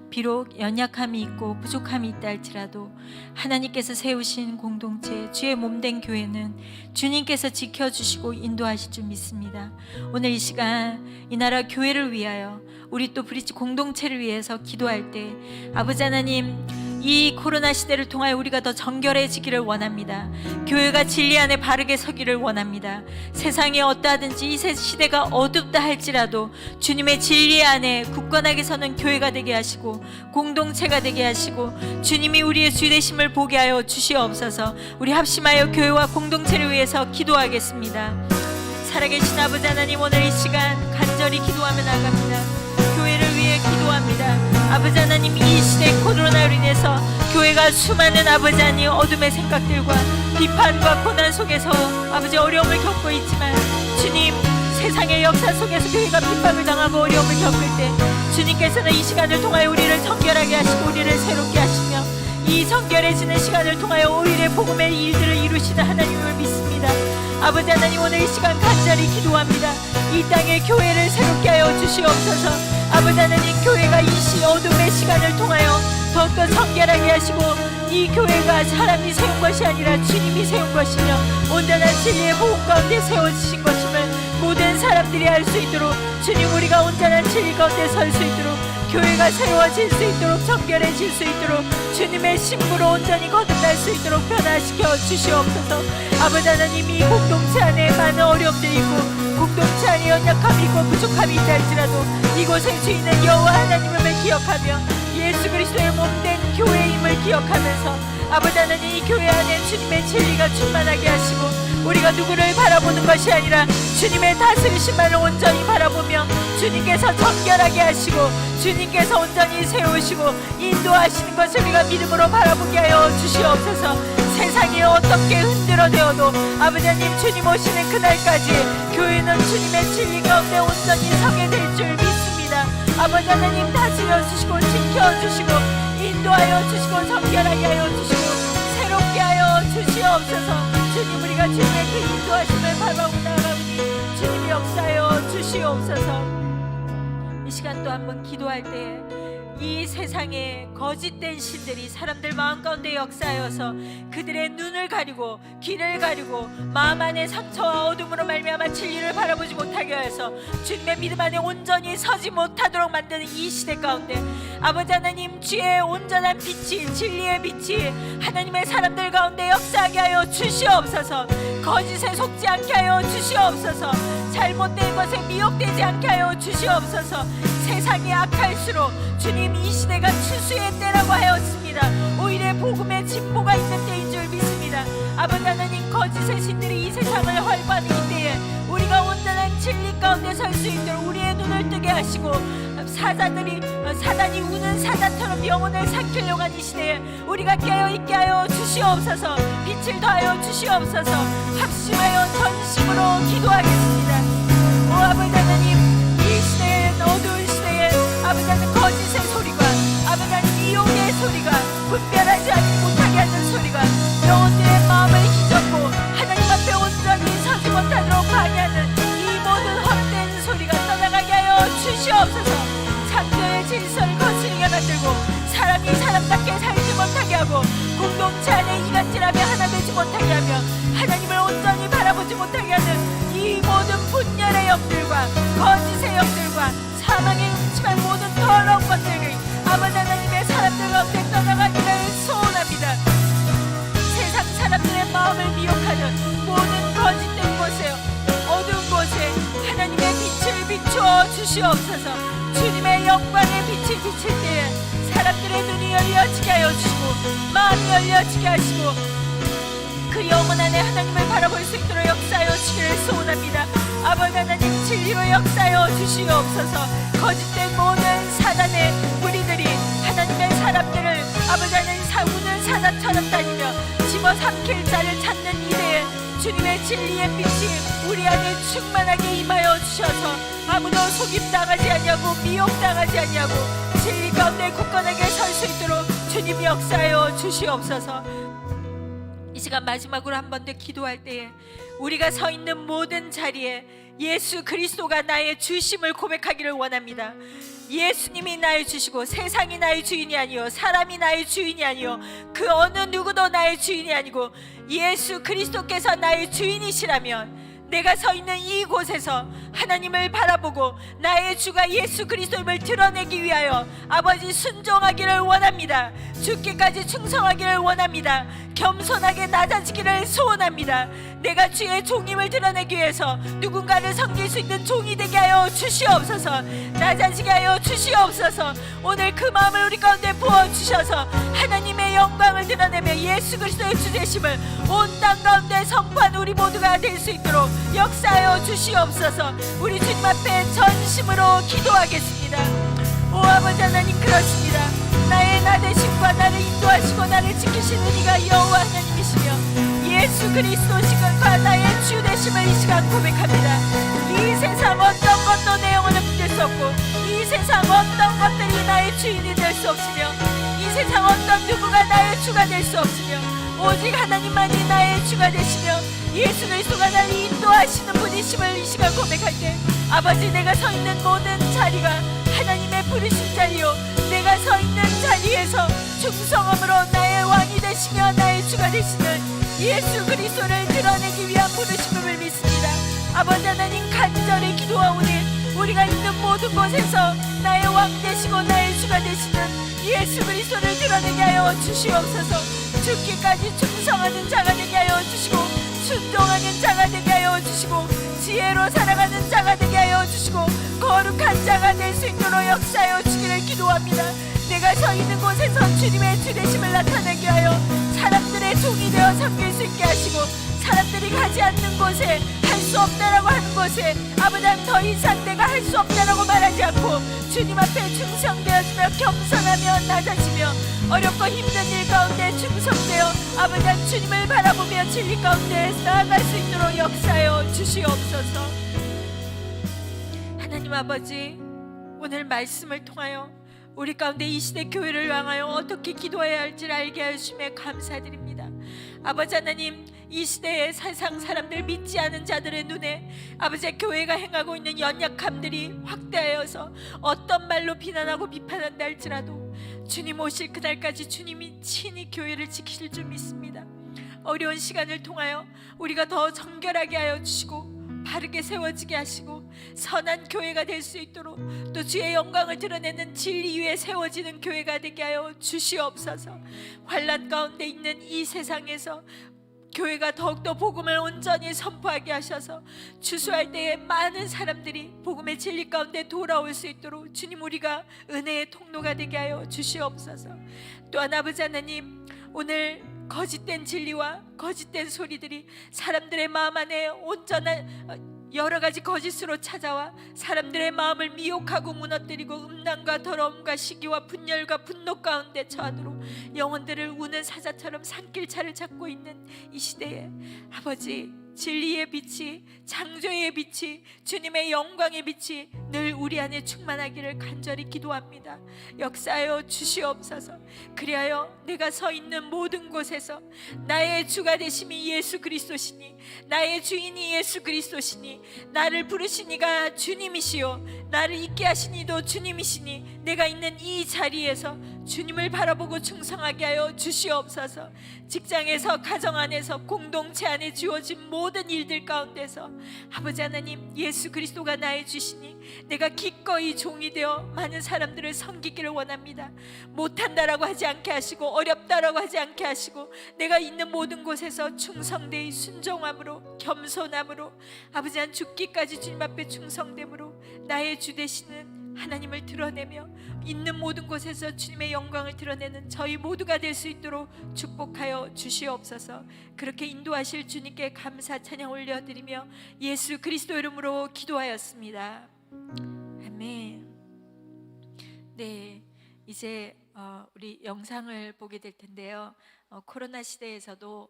비록 연약함이 있고 부족함이 있다 할지라도 하나님께서 세우신 공동체, 주의 몸된 교회는 주님께서 지켜주시고 인도하실 줄 믿습니다. 오늘 이 시간 이 나라 교회를 위하여 우리 또 브릿지 공동체를 위해서 기도할 때 아버지 하나님, 이 코로나 시대를 통하여 우리가 더 정결해지기를 원합니다. 교회가 진리 안에 바르게 서기를 원합니다. 세상이 어떠하든지 이 시대가 어둡다 할지라도 주님의 진리 안에 굳건하게 서는 교회가 되게 하시고 공동체가 되게 하시고 주님이 우리의 주되심을 보게 하여 주시옵소서. 우리 합심하여 교회와 공동체를 위해서 기도하겠습니다. 살아계신 아버지 하나님, 오늘 이 시간 간절히 기도하며 나갑니다. 교회를 위해 기도합니다. 아버지 하나님, 이 시대 코로나로 인해서 교회가 수많은 아버지 하나님 어둠의 생각들과 비판과 고난 속에서 아버지 어려움을 겪고 있지만 주님, 세상의 역사 속에서 교회가 핍박을 당하고 어려움을 겪을 때 주님께서는 이 시간을 통하여 우리를 정결하게 하시고 우리를 새롭게 하시며 이 정결해지는 시간을 통하여 오히려 복음의 일들을 이루시는 하나님을 믿습니다. 아버지 하나님, 오늘 이 시간 간절히 기도합니다. 이 땅의 교회를 새롭게 하여 주시옵소서. 아버지 하나님, 교회가 이 어둠의 시간을 통하여 더욱더 정결하게 하시고 이 교회가 사람이 세운 것이 아니라 주님이 세운 것이며 온전한 진리의 복음 가운데 세워주신 것임을 모든 사람들이 알 수 있도록 주님, 우리가 온전한 진리 가운데 설 수 있도록 교회가 세워질 수 있도록 정결해질 수 있도록 주님의 신부로 온전히 거듭날 수 있도록 변화시켜 주시옵소서. 아버지 하나님, 이 공동체 안에 많은 어려움들이 있고 공동체 안에 연약함이 있고 부족함이 있다 할지라도 이곳에 주인은 여호와 하나님을 기억하며 예수 그리스도의 몸된 교회임을 기억하면서 아버지 하나님, 이 교회 안에 주님의 진리가 충만하게 하시고 우리가 누구를 바라보는 것이 아니라 주님의 다스리심만을 온전히 바라보며 주님께서 정결하게 하시고 주님께서 온전히 세우시고 인도하시는 것을 우리가 믿음으로 바라보게 하여 주시옵소서. 세상이 어떻게 흔들어대어도 아버지 하나님, 주님 오시는 그날까지 교회는 주님의 진리 가운데 온전히 서게 될 줄 믿습니다. 아버지 하나님, 다스려 주시고 지켜주시고 인도하여 주시고 정결하게 하여 주시고 새롭게 하여 주시옵소서. 주님, 우리가 주님의 그 인도하심을 바라보고 나아가오니 주님이 역사하여 주시옵소서. 이 시간 또 한번 기도할 때 이 세상에 거짓된 신들이 사람들 마음 가운데 역사하여서 그들의 눈을 가리고 귀를 가리고 마음 안에 상처와 어둠으로 말미암아 진리를 바라보지 못하게 하여서 주님의 믿음 안에 온전히 서지 못하도록 만드는 이 시대 가운데 아버지 하나님, 주의 온전한 빛이, 진리의 빛이 하나님의 사람들 가운데 역사하게 하여 주시옵소서. 거짓에 속지 않게 하여 주시옵소서. 잘못된 것에 미혹되지 않게 하여 주시옵소서. 세상이 악할수록 주님, 이 시대가 추수의 때라고 하였습니다. 오히려 복음의 진보가 있는 때인 줄 믿습니다. 아버지 하나님, 거짓의 신들이 이 세상을 헐거하는 이때에 우리가 온전한 진리 가운데 설 수 있도록 우리의 눈을 뜨게 하시고, 사단이 우는 사자처럼 영혼을 삼키려고 하는 이 시대에 우리가 깨어있게 하여 주시옵소서. 빛을 더하여 주시옵소서. 합심하여 전심으로 기도하겠습니다. 오 아버지 하나님, 이 시대에, 어두운 시대에 아버지 하나님, 거짓의 소리가, 아버지 하나님, 미혹의 소리가, 분별하지 못하게 하는 소리가 영혼들의 마음을 휘젓고 하나님 앞에 온전히 서지 못하도록 방해하는 이 모든 헛된 소리가 떠나가게 하여 주시옵소서. 창조의 질서를 거스르게 만들고 사람이 사람답게 살지 못하게 하고 공동체 안에 이간질하며 하나 되지 못하게 하며 하나님을 온전히 바라보지 못하게 하는 이 모든 분열의 영들과 거짓의 영들과 사망의 음침한 모든 더러운 것들을 아버지 하나님의 사람들 가운데 떠나가기를 소원합니다. 세상 사람들의 마음을 미혹하는 모든 거짓된 곳에, 어두운 곳에 하나님의 빛을 비추어 주시옵소서. 주님의 영광의 빛이 비칠 때에 사람들의 눈이 열려지게 하여 주시고 마음이 열려지게 하시고 그 영혼 안에 하나님을 바라볼 수 있도록 역사하여 주기를 소원합니다. 아버지 하나님, 진리로 역사하여 주시옵소서. 거짓된 모든 사단의 무리들이 하나님의 사람들을 아버지 하나님, 우는 사자처럼 다니며 집어삼킬 자를 찾는 이래에 주님의 진리의 빛이 우리 안에 충만하게 임하여 주셔서 아무도 속임당하지 아니하고 미혹당하지 아니하고 진리 가운데 굳건하게 설 수 있도록 주님 역사하여 주시옵소서. 이 시간 마지막으로 한 번 더 기도할 때에 우리가 서 있는 모든 자리에 예수 그리스도가 나의 주심을 고백하기를 원합니다. 예수님이 나의 주시고 세상이 나의 주인이 아니요 사람이 나의 주인이 아니요 그 어느 누구도 나의 주인이 아니고 예수 그리스도께서 나의 주인이시라면 내가 서 있는 이곳에서 하나님을 바라보고 나의 주가 예수 그리스도임을 드러내기 위하여 아버지 순종하기를 원합니다. 죽기까지 충성하기를 원합니다. 겸손하게 낮아지기를 소원합니다. 내가 주의 종임을 드러내기 위해서 누군가를 섬길 수 있는 종이 되게 하여 주시옵소서. 낮아지게 하여 주시옵소서. 오늘 그 마음을 우리 가운데 부어주셔서 하나님의 영광을 드러내며 예수 그리스도의 주 되심을 온 땅 가운데 선포한 우리 모두가 될 수 있도록 역사하여 주시옵소서. 우리 주님 앞에 전심으로 기도하겠습니다. 오 아버지 하나님, 그렇습니다. 나의 나 되심과 나를 인도하시고 나를 지키시는 이가 여호와 하나님이시며 예수 그리스도시간과 나의 주 되심을 이 시간 고백합니다. 이 세상 어떤 것도 내 영혼을 붙들 수 없고 이 세상 어떤 것들이 나의 주인이 될 수 없으며 이 세상 어떤 누구가 나의 주가 될 수 없으며 오직 하나님만이 나의 주가 되시며 예수 그리스도가 나를 인도하시는 분이심을 이 시간 고백할 때 아버지, 내가 서 있는 모든 자리가 하나님의 부르신 자리요 내가 서 있는 자리에서 충성함으로 나의 왕이 되시며 나의 주가 되시는 예수 그리스도를 드러내기 위한 부르심을 믿습니다. 아버지 하나님, 간절히 기도하오니 우리가 있는 모든 곳에서 나의 왕 되시고 나의 주가 되시는 예수 그리스도를 드러내게 하여 주시옵소서. 죽기까지 충성하는 자가 되게 하여 주시고 순종하는 자가 되게 하여 주시고 지혜로 살아가는 자가 되게 하여 주시고 거룩한 자가 될 수 있도록 역사하여 주기를 기도합니다. 내가 서 있는 곳에서 주님의 주 되심을 나타내게 하여 사람들의 종이 되어 섬길 수 있게 하시고 사람들이 가지 않는 곳에 할 수 없다라고 하는 곳에 아버지, 더 이상 내가 할 수 없다라고 말하지 않고 주님 앞에 충성되어지며 겸손하며 낮아지며 어렵고 힘든 일 가운데 충성되어 아버지 주님을 바라보며 진리 가운데 나아갈 수 있도록 역사하여 주시옵소서. 하나님 아버지, 오늘 말씀을 통하여 우리 가운데 이 시대 교회를 향하여 어떻게 기도해야 할지를 알게 하심에 감사드립니다. 아버지 하나님, 이 시대의 세상 사람들, 믿지 않은 자들의 눈에 아버지 교회가 행하고 있는 연약함들이 확대하여서 어떤 말로 비난하고 비판한다 할지라도 주님 오실 그날까지 주님이 친히 교회를 지키실 줄 믿습니다. 어려운 시간을 통하여 우리가 더 정결하게 하여 주시고 바르게 세워지게 하시고 선한 교회가 될 수 있도록 또 주의 영광을 드러내는 진리 위에 세워지는 교회가 되게 하여 주시옵소서. 환난 가운데 있는 이 세상에서 교회가 더욱더 복음을 온전히 선포하게 하셔서 추수할 때에 많은 사람들이 복음의 진리 가운데 돌아올 수 있도록 주님 우리가 은혜의 통로가 되게 하여 주시옵소서. 또한 아버지 하나님, 오늘 거짓된 진리와 거짓된 소리들이 사람들의 마음 안에 온전한 여러 가지 거짓으로 찾아와 사람들의 마음을 미혹하고 무너뜨리고 음란과 더러움과 시기와 분열과 분노 가운데 처하도록 영혼들을 우는 사자처럼 산길차를 찾고 있는 이 시대에 아버지, 진리의 빛이, 창조의 빛이, 주님의 영광의 빛이 늘 우리 안에 충만하기를 간절히 기도합니다. 역사하여 주시옵소서. 그리하여 내가 서 있는 모든 곳에서 나의 주가 되심이 예수 그리스도시니, 나의 주인이 예수 그리스도시니, 나를 부르신 이가 주님이시요 나를 있게 하신 이도 주님이시니, 내가 있는 이 자리에서 주님을 바라보고 충성하게 하여 주시옵소서. 직장에서, 가정 안에서, 공동체 안에 주어진 모든 일들 가운데서 아버지 하나님, 예수 그리스도가 나의 주시니 내가 기꺼이 종이 되어 많은 사람들을 섬기기를 원합니다. 못한다라고 하지 않게 하시고 어렵다라고 하지 않게 하시고 내가 있는 모든 곳에서 충성되이 순종함으로 겸손함으로 아버지 한 죽기까지 주님 앞에 충성됨으로 나의 주 되시는 하나님을 드러내며 있는 모든 곳에서 주님의 영광을 드러내는 저희 모두가 될 수 있도록 축복하여 주시옵소서. 그렇게 인도하실 주님께 감사 찬양 올려드리며 예수 그리스도 이름으로 기도하였습니다. 아멘. 네, 이제 우리 영상을 보게 될 텐데요. 코로나 시대에서도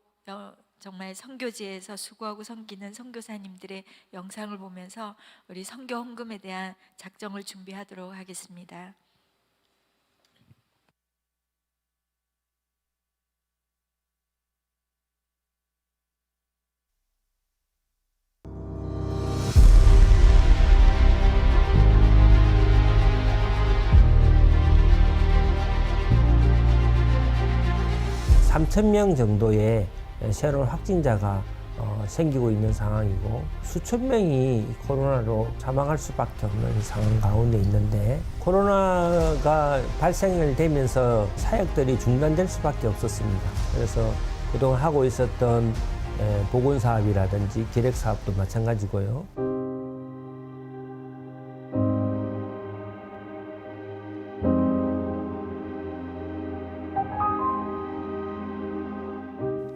정말 선교지에서 수고하고 섬기는 선교사님들의 영상을 보면서 우리 선교 헌금에 대한 작정을 준비하도록 하겠습니다. (3,000명) 정도의 새로운 확진자가 생기고 있는 상황이고 수천 명이 코로나로 사망할 수밖에 없는 상황 가운데 있는데 코로나가 발생을 되면서 사역들이 중단될 수밖에 없었습니다. 그래서 그동안 하고 있었던 보건사업이라든지 기획사업도 마찬가지고요.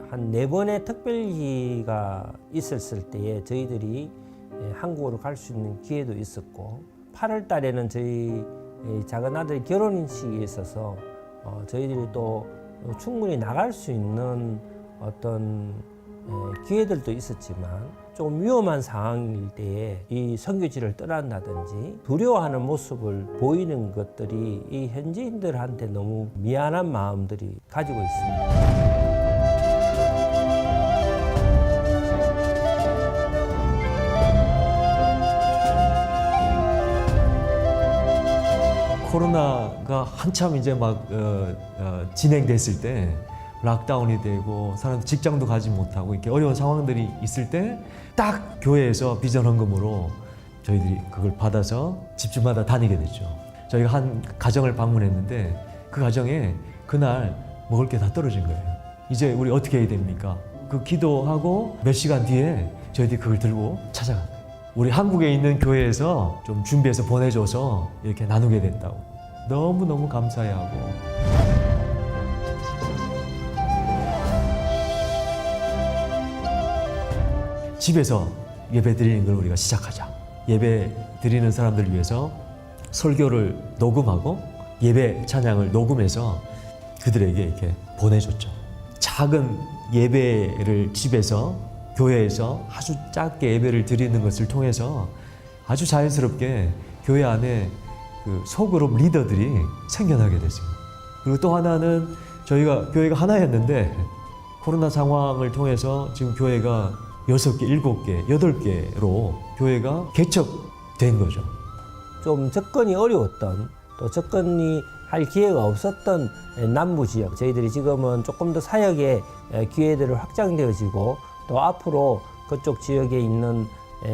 한 4번의 특별기가 있었을 때에 저희들이 한국으로 갈 수 있는 기회도 있었고 8월 달에는 저희 작은 아들 결혼식이 있어서 저희들이 또 충분히 나갈 수 있는 어떤 기회들도 있었지만 좀 위험한 상황일 때에 이 선교지를 떠난다든지 두려워하는 모습을 보이는 것들이 이 현지인들한테 너무 미안한 마음들이 가지고 있습니다. 코로나가 한참 이제 막 진행됐을 때 락다운이 되고 사람들 직장도 가지 못하고 이렇게 어려운 상황들이 있을 때 딱 교회에서 비전 헌금으로 저희들이 그걸 받아서 집집마다 다니게 됐죠. 저희가 한 가정을 방문했는데 그 가정에 그날 먹을 게 다 떨어진 거예요. 이제 우리 어떻게 해야 됩니까? 그 기도하고 몇 시간 뒤에 저희들이 그걸 들고 찾아간 거예요. 우리 한국에 있는 교회에서 좀 준비해서 보내줘서 이렇게 나누게 됐다고. 너무너무 감사해하고. 집에서 예배 드리는 걸 우리가 시작하자. 예배 드리는 사람들 위해서 설교를 녹음하고 예배 찬양을 녹음해서 그들에게 이렇게 보내줬죠. 작은 예배를 집에서 교회에서 아주 작게 예배를 드리는 것을 통해서 아주 자연스럽게 교회 안에 그 소그룹 리더들이 생겨나게 됐습니다. 그리고 또 하나는 저희가 교회가 하나였는데 코로나 상황을 통해서 지금 교회가 6개, 7개, 8개로 교회가 개척된 거죠. 좀 접근이 어려웠던 또 접근이 할 기회가 없었던 남부 지역, 저희들이 지금은 조금 더 사역의 기회들을 확장되어지고 또 앞으로 그쪽 지역에 있는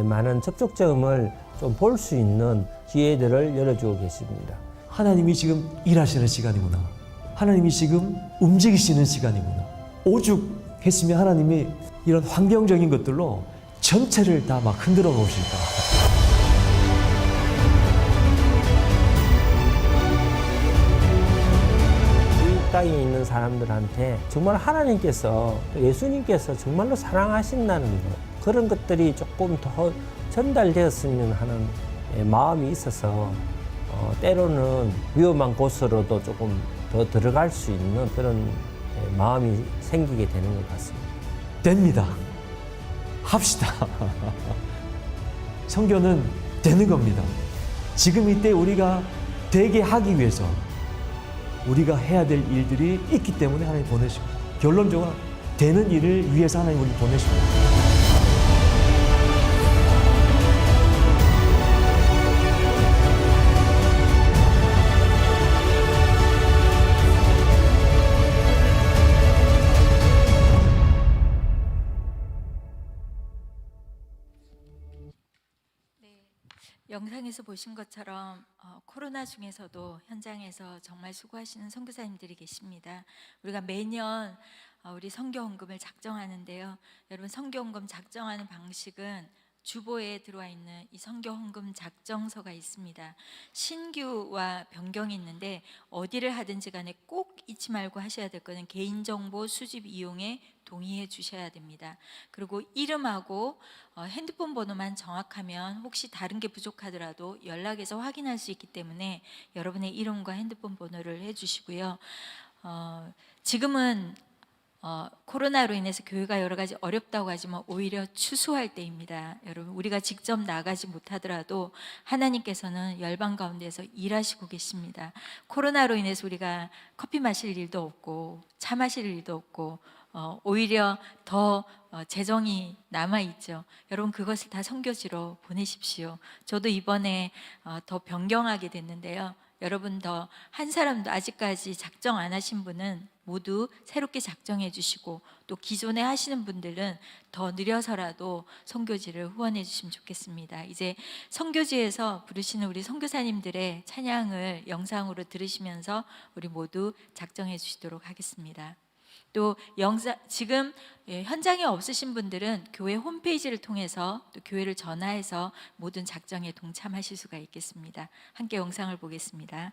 많은 접촉점을 좀 볼 수 있는 기회들을 열어주고 계십니다. 하나님이 지금 일하시는 시간이구나. 하나님이 지금 움직이시는 시간이구나. 오죽했으면 하나님이 이런 환경적인 것들로 전체를 다 막 흔들어 놓으실까. 이 땅에 있는 사람들한테 정말 하나님께서, 예수님께서 정말로 사랑하신다는 것, 그런 것들이 조금 더 전달되었으면 하는 마음이 있어서 때로는 위험한 곳으로도 조금 더 들어갈 수 있는 그런 마음이 생기게 되는 것 같습니다. 됩니다. 합시다. 선교는 되는 겁니다. 지금 이때 우리가 되게 하기 위해서 우리가 해야 될 일들이 있기 때문에 하나님 보내시고, 결론적으로 되는 일을 위해서 하나님 우리를 보내십니다. 영상에서 보신 것처럼 코로나 중에서도 현장에서 정말 수고하시는 선교사님들이 계십니다. 우리가 매년 우리 선교헌금을 작정하는데요. 여러분, 선교헌금 작정하는 방식은 주보에 들어와 있는 이 선교헌금 작정서가 있습니다. 신규와 변경이 있는데 어디를 하든지 간에 꼭 잊지 말고 하셔야 될 거는 개인정보 수집 이용에 동의해 주셔야 됩니다. 그리고 이름하고 핸드폰 번호만 정확하면 혹시 다른 게 부족하더라도 연락해서 확인할 수 있기 때문에 여러분의 이름과 핸드폰 번호를 해주시고요. 지금은 코로나로 인해서 교회가 여러 가지 어렵다고 하지만 오히려 추수할 때입니다. 여러분, 우리가 직접 나가지 못하더라도 하나님께서는 열방 가운데서 일하시고 계십니다. 코로나로 인해서 우리가 커피 마실 일도 없고 차 마실 일도 없고 오히려 더 재정이 남아있죠. 여러분, 그것을 다 선교지로 보내십시오. 저도 이번에 더 변경하게 됐는데요. 여러분, 더 한 사람도 아직까지 작정 안 하신 분은 모두 새롭게 작정해 주시고, 또 기존에 하시는 분들은 더 느려서라도 선교지를 후원해 주시면 좋겠습니다. 이제 선교지에서 부르시는 우리 선교사님들의 찬양을 영상으로 들으시면서 우리 모두 작정해 주시도록 하겠습니다. 또 지금 현장에 없으신 분들은 교회 홈페이지를 통해서 또 교회를 전화해서 모든 작정에 동참하실 수가 있겠습니다. 함께 영상을 보겠습니다.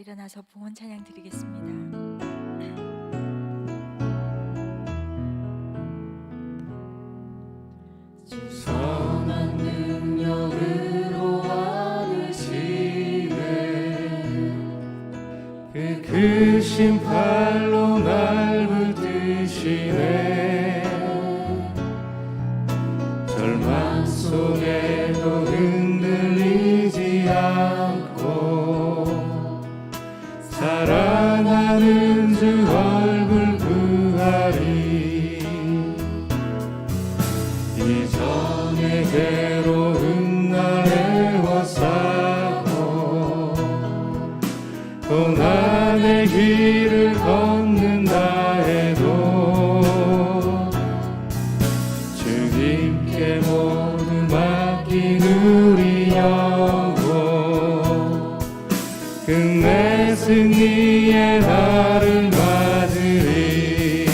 일어나서 봉헌 찬양 드리겠습니다. 선한 능력으로 안으시네 그 크신 팔로 날 붙드시네 절망 속에도 흔들리지 않고 사랑하는 주 얼굴 구하리 이전의 괴로운 날 애워싸고 고난의 길을 걷는다 해도 주님께 모두 맡긴 우리 영혼 끝내 승리의 날을 맞으리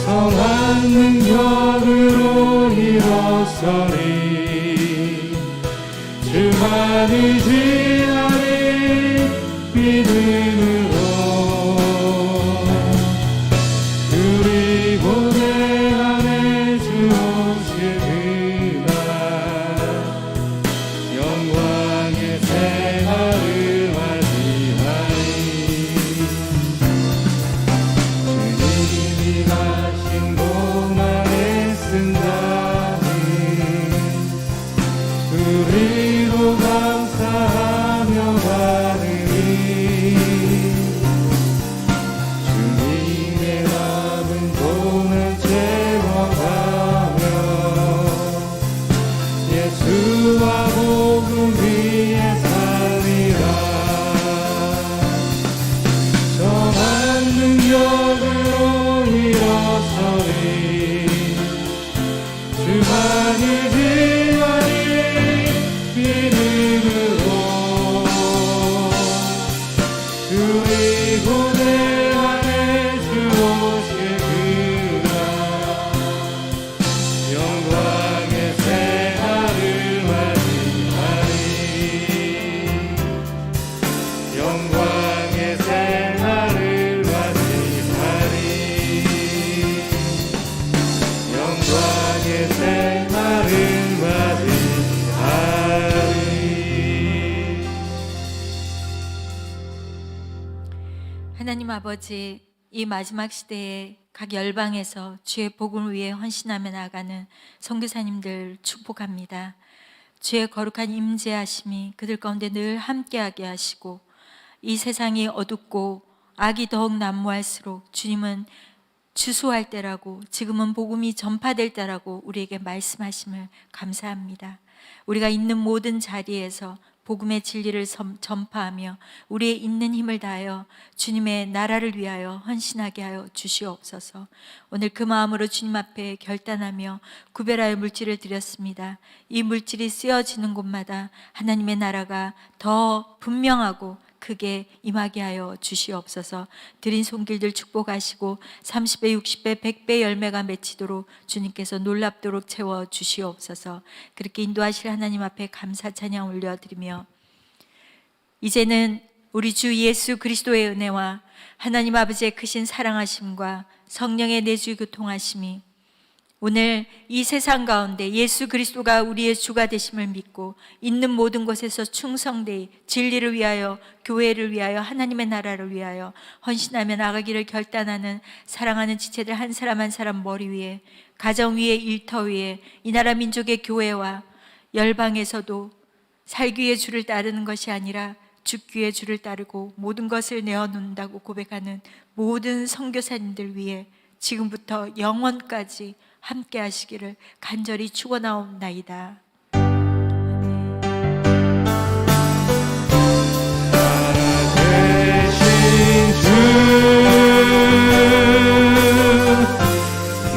선한 능력으로 일어서리 주만 의지하리 믿음으로 그리고 내 안에 주 오실 그날 영광의 생활을 맞이하리 주님이 가신 고난에 쓴다는 우리로 감사하며 가느니 주님의 남은 돈을 채워가며 예수와 복음 위에 살리라 선한 능력으로 일어서리 주만 의지하리 믿음으로 그리고 내 안에 주 오실 그날 영광의 생활을 맞이하리 영광의 생활을 맞이하리 영광의 생활을 맞이하리 하나님 아버지, 이 마지막 시대에 각 열방에서 주의 복음을 위해 헌신하며 나가는 선교사님들 축복합니다. 주의 거룩한 임재하심이 그들 가운데 늘 함께하게 하시고 이 세상이 어둡고 악이 더욱 난무할수록 주님은 주소할 때라고 지금은 복음이 전파될 때라고 우리에게 말씀하심을 감사합니다. 우리가 있는 모든 자리에서 복음의 진리를 전파하며 우리의 있는 힘을 다하여 주님의 나라를 위하여 헌신하게 하여 주시옵소서. 오늘 그 마음으로 주님 앞에 결단하며 구별하여 물질을 드렸습니다. 이 물질이 쓰여지는 곳마다 하나님의 나라가 더 분명하고 크게 임하게 하여 주시옵소서. 드린 손길들 축복하시고 30배, 60배, 100배 열매가 맺히도록 주님께서 놀랍도록 채워 주시옵소서. 그렇게 인도하실 하나님 앞에 감사 찬양 올려드리며 이제는 우리 주 예수 그리스도의 은혜와 하나님 아버지의 크신 사랑하심과 성령의 내주 교통하심이 오늘 이 세상 가운데 예수 그리스도가 우리의 주가 되심을 믿고 있는 모든 곳에서 충성되이 진리를 위하여 교회를 위하여 하나님의 나라를 위하여 헌신하며 나가기를 결단하는 사랑하는 지체들 한 사람 한 사람 머리 위에 가정 위에 일터 위에 이 나라 민족의 교회와 열방에서도 살기 위해 주를 따르는 것이 아니라 죽기 위해 주를 따르고 모든 것을 내어놓는다고 고백하는 모든 선교사님들 위해 지금부터 영원까지 함께 하시기를 간절히 축원하옵나이다. 살아계신 주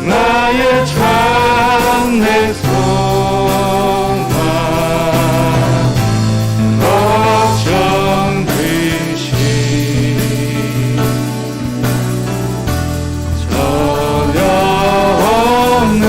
나의 참내 소망 걱정 근심 전혀 없네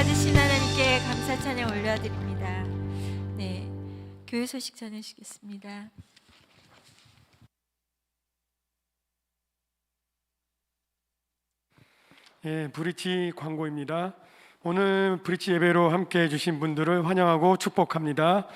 받으신 하나님께 감사 찬양 올려드립니다. 네, 교회 소식 전해주시겠습니다. 예, 브릿지 광고입니다. 오늘 브릿지 예배로 함께 해주신 분들을 환영하고 축복합니다.